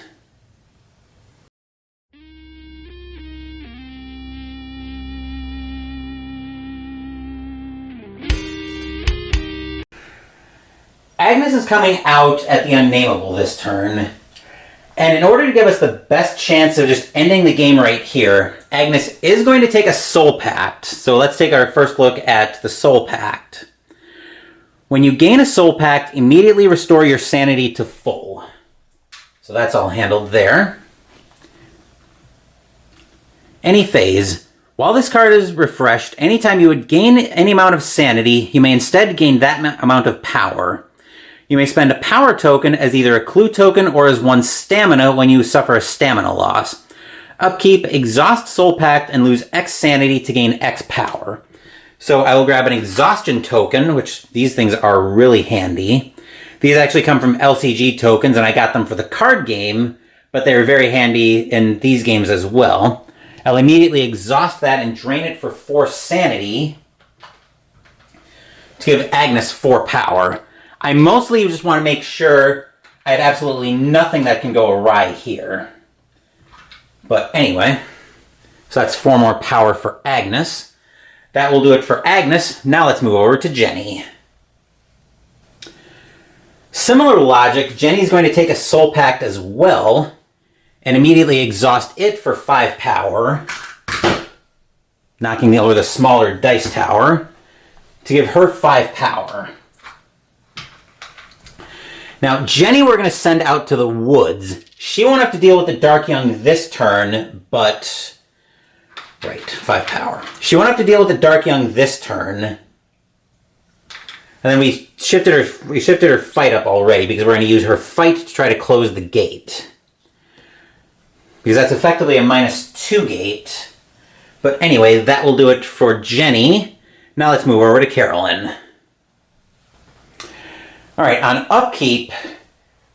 Speaker 1: Agnes is coming out at the Unnameable this turn, and in order to give us the best chance of just ending the game right here, Agnes is going to take a Soul Pact. So let's take our first look at the Soul Pact. When you gain a Soul Pact, immediately restore your sanity to full. So that's all handled there. Any phase. While this card is refreshed, anytime you would gain any amount of sanity, you may instead gain that amount of power. You may spend a power token as either a clue token or as 1 stamina when you suffer a stamina loss. Upkeep, exhaust Soul Pact and lose X sanity to gain X power. So I will grab an exhaustion token, which these things are really handy. These actually come from LCG tokens, and I got them for the card game, but they're very handy in these games as well. I'll immediately exhaust that and drain it for 4 sanity to give Agnes 4 power. I mostly just want to make sure I have absolutely nothing that can go awry here. But anyway, so that's 4 more power for Agnes. That will do it for Agnes. Now let's move over to Jenny. Similar logic, Jenny's going to take a Soul Pact as well and immediately exhaust it for 5 power, knocking over the smaller dice tower to give her 5 power. Now, Jenny we're going to send out to the woods. She won't have to deal with the Dark Young this turn, but... Right, 5 power. She won't have to deal with the Dark Young this turn. And then we shifted her fight up already because we're going to use her fight to try to close the gate. Because that's effectively a -2 gate. But anyway, that will do it for Jenny. Now let's move over to Carolyn. Alright, on upkeep,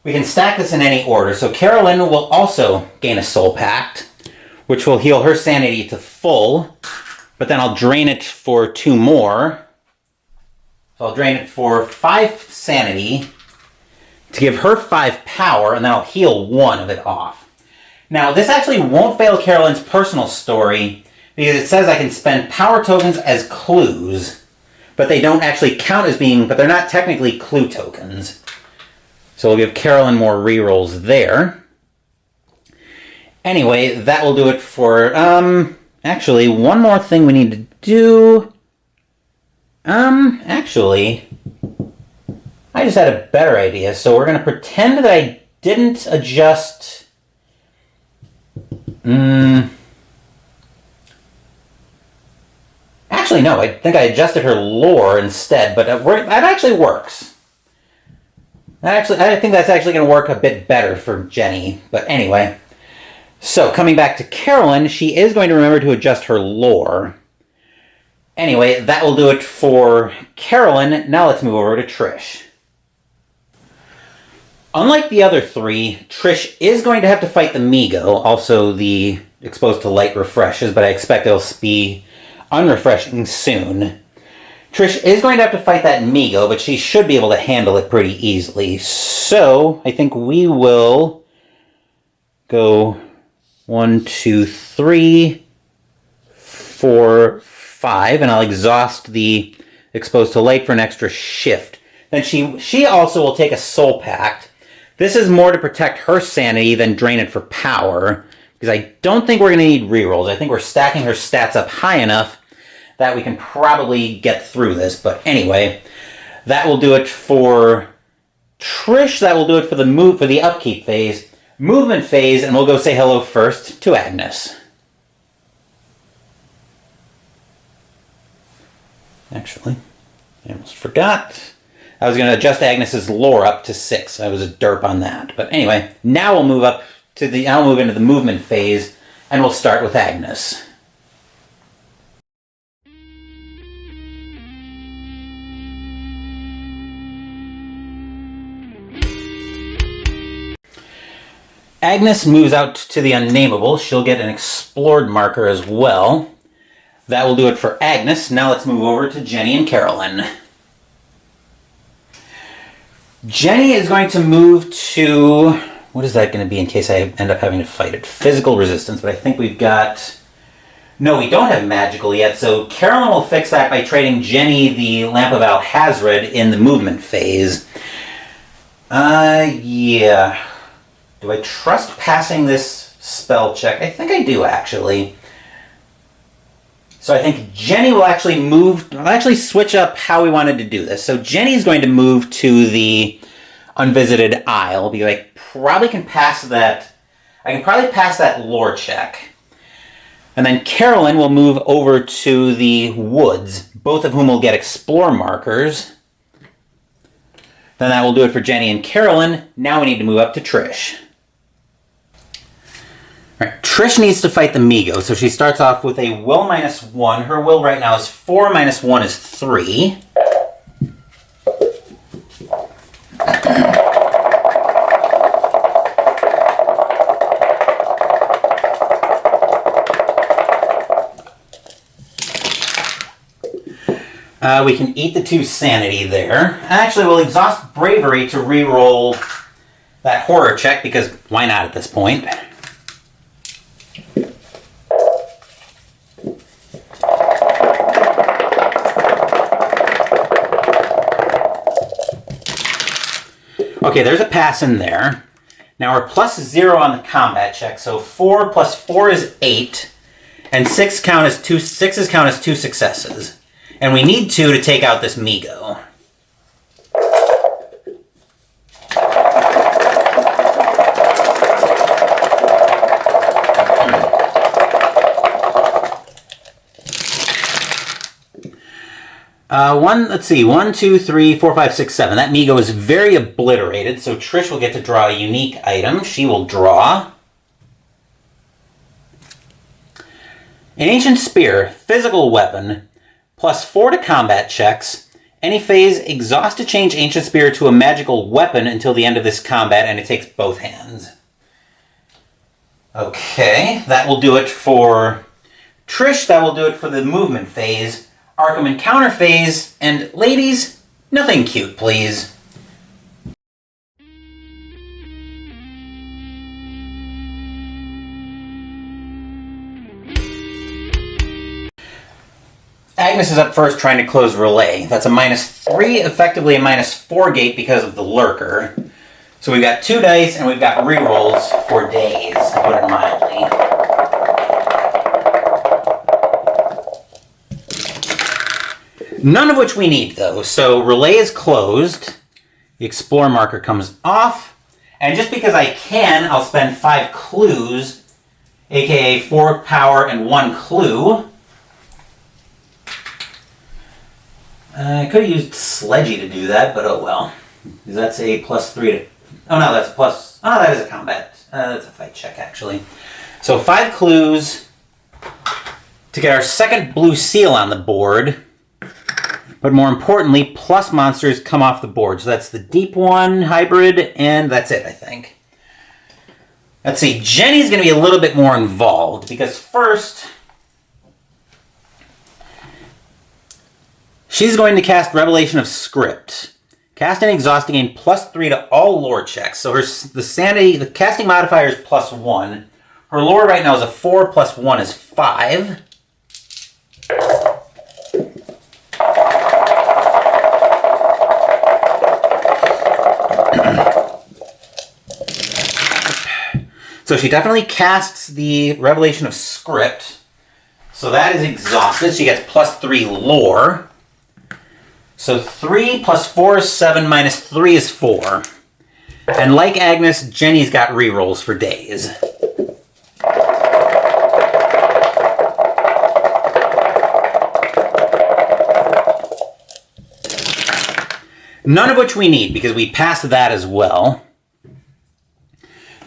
Speaker 1: we can stack this in any order. So Carolyn will also gain a Soul Pact, which will heal her sanity to full, but then I'll drain it for 2 more. So I'll drain it for 5 sanity to give her 5 power, and then I'll heal 1 of it off. Now, this actually won't fail Carolyn's personal story, because it says I can spend power tokens as clues, but they don't actually count as being, but they're not technically clue tokens. So we'll give Carolyn more rerolls there. Anyway, that will do it for, actually, one more thing we need to do. Actually, I just had a better idea. So we're going to pretend that I didn't adjust... Actually, no, I think I adjusted her lore instead, but that actually works. I think that's actually going to work a bit better for Jenny, but anyway... So, coming back to Carolyn, she is going to remember to adjust her lore. Anyway, that will do it for Carolyn. Now let's move over to Trish. Unlike the other 3, Trish is going to have to fight the Migo, also the Exposed to Light refreshes, but I expect it'll be unrefreshing soon. Trish is going to have to fight that Migo, but she should be able to handle it pretty easily. So, I think we will go... 1, 2, 3, 4, 5, and I'll exhaust the Exposed to Light for an extra shift. Then she also will take a Soul Pact. This is more to protect her sanity than drain it for power, because I don't think we're going to need rerolls. I think we're stacking her stats up high enough that we can probably get through this. But anyway, that will do it for Trish. That will do it for the upkeep phase. Movement phase, and we'll go say hello first to Agnes. Actually, I almost forgot. I was going to adjust Agnes's lore up to 6. I was a derp on that. But anyway, now we'll move into the movement phase, and we'll start with Agnes. Agnes moves out to the Unnameable. She'll get an Explored marker as well. That will do it for Agnes. Now let's move over to Jenny and Carolyn. Jenny is going to move to... What is that going to be in case I end up having to fight it? Physical resistance, but I think we've got... No, we don't have magical yet, so Carolyn will fix that by trading Jenny the Lamp of Alhazred in the movement phase. Yeah... Do I trust passing this spell check? I think I do, actually. So I think Jenny will actually move... I'll actually switch up how we wanted to do this. So Jenny's going to move to the Unvisited Isle, because I probably can pass that... I can probably pass that lore check. And then Carolyn will move over to the woods, both of whom will get Explore markers. Then that will do it for Jenny and Carolyn. Now we need to move up to Trish. Alright, Trish needs to fight the Migo, so she starts off with a will -1. Her will right now is 4, -1 is 3. We can eat the 2 sanity there. Actually, we'll exhaust bravery to re-roll that horror check, because why not at this point? Okay, there's a pass in there. Now we're +0 on the combat check, so 4 plus 4 is 8, and 6 count as 2 successes. And we need 2 to take out this Migo. Let's see, 1, 2, 3, 4, 5, 6, 7. That Migo is very obliterated, so Trish will get to draw a unique item. She will draw an Ancient Spear, physical weapon, +4 to combat checks. Any phase, exhaust to change Ancient Spear to a magical weapon until the end of this combat, and it takes both hands. Okay, that will do it for Trish. That will do it for the movement phase. Arkham encounter phase, and ladies, nothing cute, please. Agnes is up first trying to close Relay. That's a -3, effectively a -4 gate because of the Lurker. So we've got 2 dice and we've got rerolls for days, to put it mildly. None of which we need, though. So Relay is closed. The Explore marker comes off. And just because I can, I'll spend 5 clues, aka 4 power and 1 clue. I could have used Sledgy to do that, but oh well. That's a +3 to... Oh no, that's a plus... Oh, that is a combat. That's a fight check, actually. So 5 clues to get our second blue seal on the board. But more importantly, plus monsters come off the board. So that's the deep one, hybrid, and that's it, I think. Let's see, Jenny's going to be a little bit more involved, because first, she's going to cast Revelation of Script. Cast and exhaust to gain +3 to all lore checks. So the casting modifier is +1. Her lore right now is a 4 + 1 is 5. So she definitely casts the Revelation of Script. So that is exhausted. She gets +3 lore. So 3 + 4 is 7, -3 is 4. And like Agnes, Jenny's got rerolls for days. None of which we need, because we passed that as well.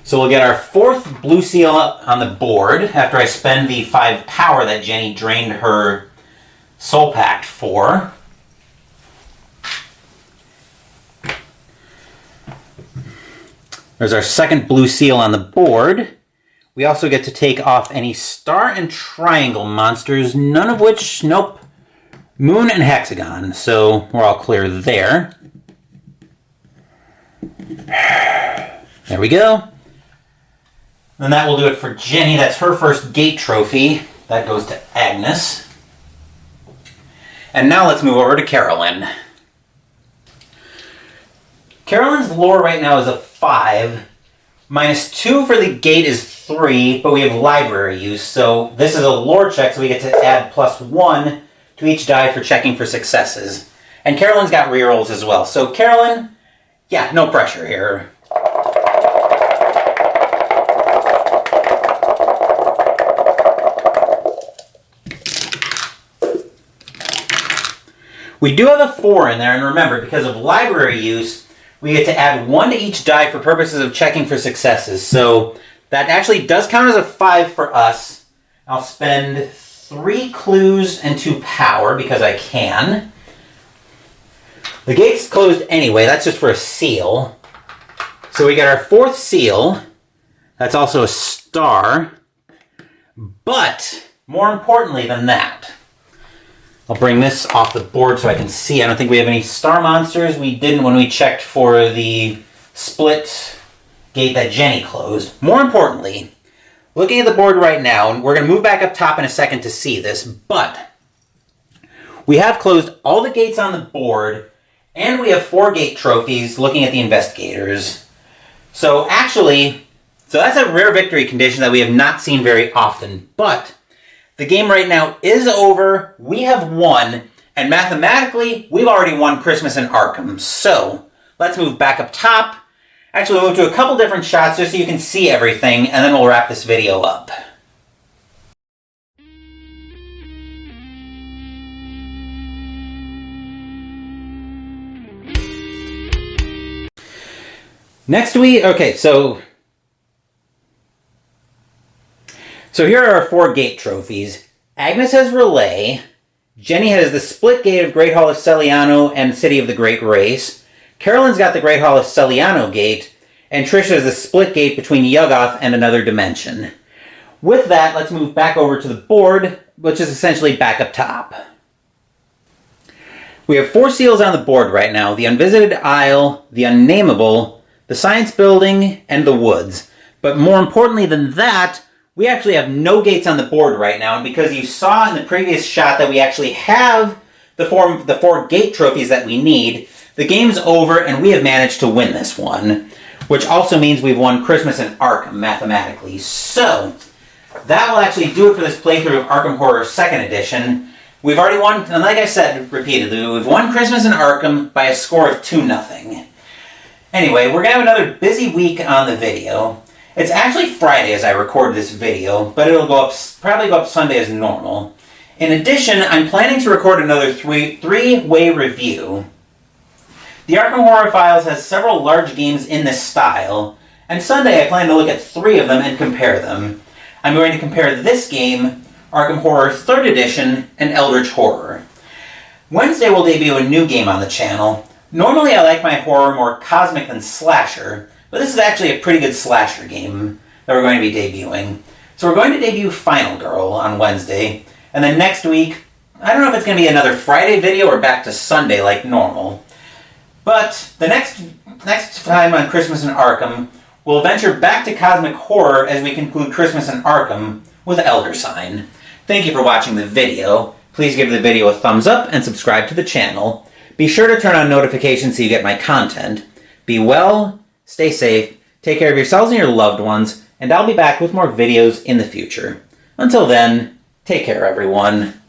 Speaker 1: So we'll get our 4th blue seal on the board after I spend the 5 power that Jenny drained her Soul Pact for. There's our 2nd blue seal on the board. We also get to take off any star and triangle monsters, none of which, nope, moon and hexagon. So we're all clear there. There we go. And that will do it for Jenny. That's her first gate trophy. That goes to Agnes. And now let's move over to Carolyn. Carolyn's lore right now is a 5. -2 for the gate is 3, but we have library use. So this is a lore check, so we get to add +1 to each die for checking for successes. And Carolyn's got rerolls as well. So Carolyn, yeah, no pressure here. We do have a 4 in there, and remember, because of library use, we get to add 1 to each die for purposes of checking for successes. So that actually does count as a 5 for us. I'll spend 3 clues and 2 power, because I can. The gate's closed anyway, that's just for a seal. So we get our 4th seal. That's also a star. But, more importantly than that, I'll bring this off the board so I can see. I don't think we have any star monsters. We didn't when we checked for the split gate that Jenny closed. More importantly, looking at the board right now, and we're going to move back up top in a second to see this, but we have closed all the gates on the board And we have 4 gate trophies looking at the investigators. So actually, that's a rare victory condition that we have not seen very often. But the game right now is over. We have won. And mathematically, we've already won Christmas in Arkham. So let's move back up top. Actually, we'll move to a couple different shots just so you can see everything. And then we'll wrap this video up. So here are our 4 gate trophies. Agnes has Relay, Jenny has the split gate of Great Hall of Celiano and City of the Great Race, Carolyn's got the Great Hall of Celiano gate, and Trish has the split gate between Yuggoth and Another Dimension. With that, let's move back over to the board, which is essentially back up top. We have 4 seals on the board right now: the Unvisited Isle, the Unnameable, the Science Building, and the Woods. But more importantly than that, we actually have no gates on the board right now, and because you saw in the previous shot that we actually have the 4 gate trophies that we need, the game's over and we have managed to win this one, which also means we've won Christmas in Arkham mathematically. So that will actually do it for this playthrough of Arkham Horror 2nd Edition. We've already won, and like I said repeatedly, we've won Christmas in Arkham by a score of 2-0. Anyway, we're going to have another busy week on the video. It's actually Friday as I record this video, but it'll probably go up Sunday as normal. In addition, I'm planning to record another three-way review. The Arkham Horror Files has several large games in this style, and Sunday I plan to look at 3 of them and compare them. I'm going to compare this game, Arkham Horror 3rd Edition, and Eldritch Horror. Wednesday we'll debut a new game on the channel. Normally I like my horror more cosmic than slasher, but this is actually a pretty good slasher game that we're going to be debuting. So we're going to debut Final Girl on Wednesday, and then next week, I don't know if it's going to be another Friday video or back to Sunday like normal, but the next time on Christmas in Arkham, we'll venture back to cosmic horror as we conclude Christmas in Arkham with Elder Sign. Thank you for watching the video. Please give the video a thumbs up and subscribe to the channel. Be sure to turn on notifications so you get my content. Be well, stay safe, take care of yourselves and your loved ones, and I'll be back with more videos in the future. Until then, take care everyone.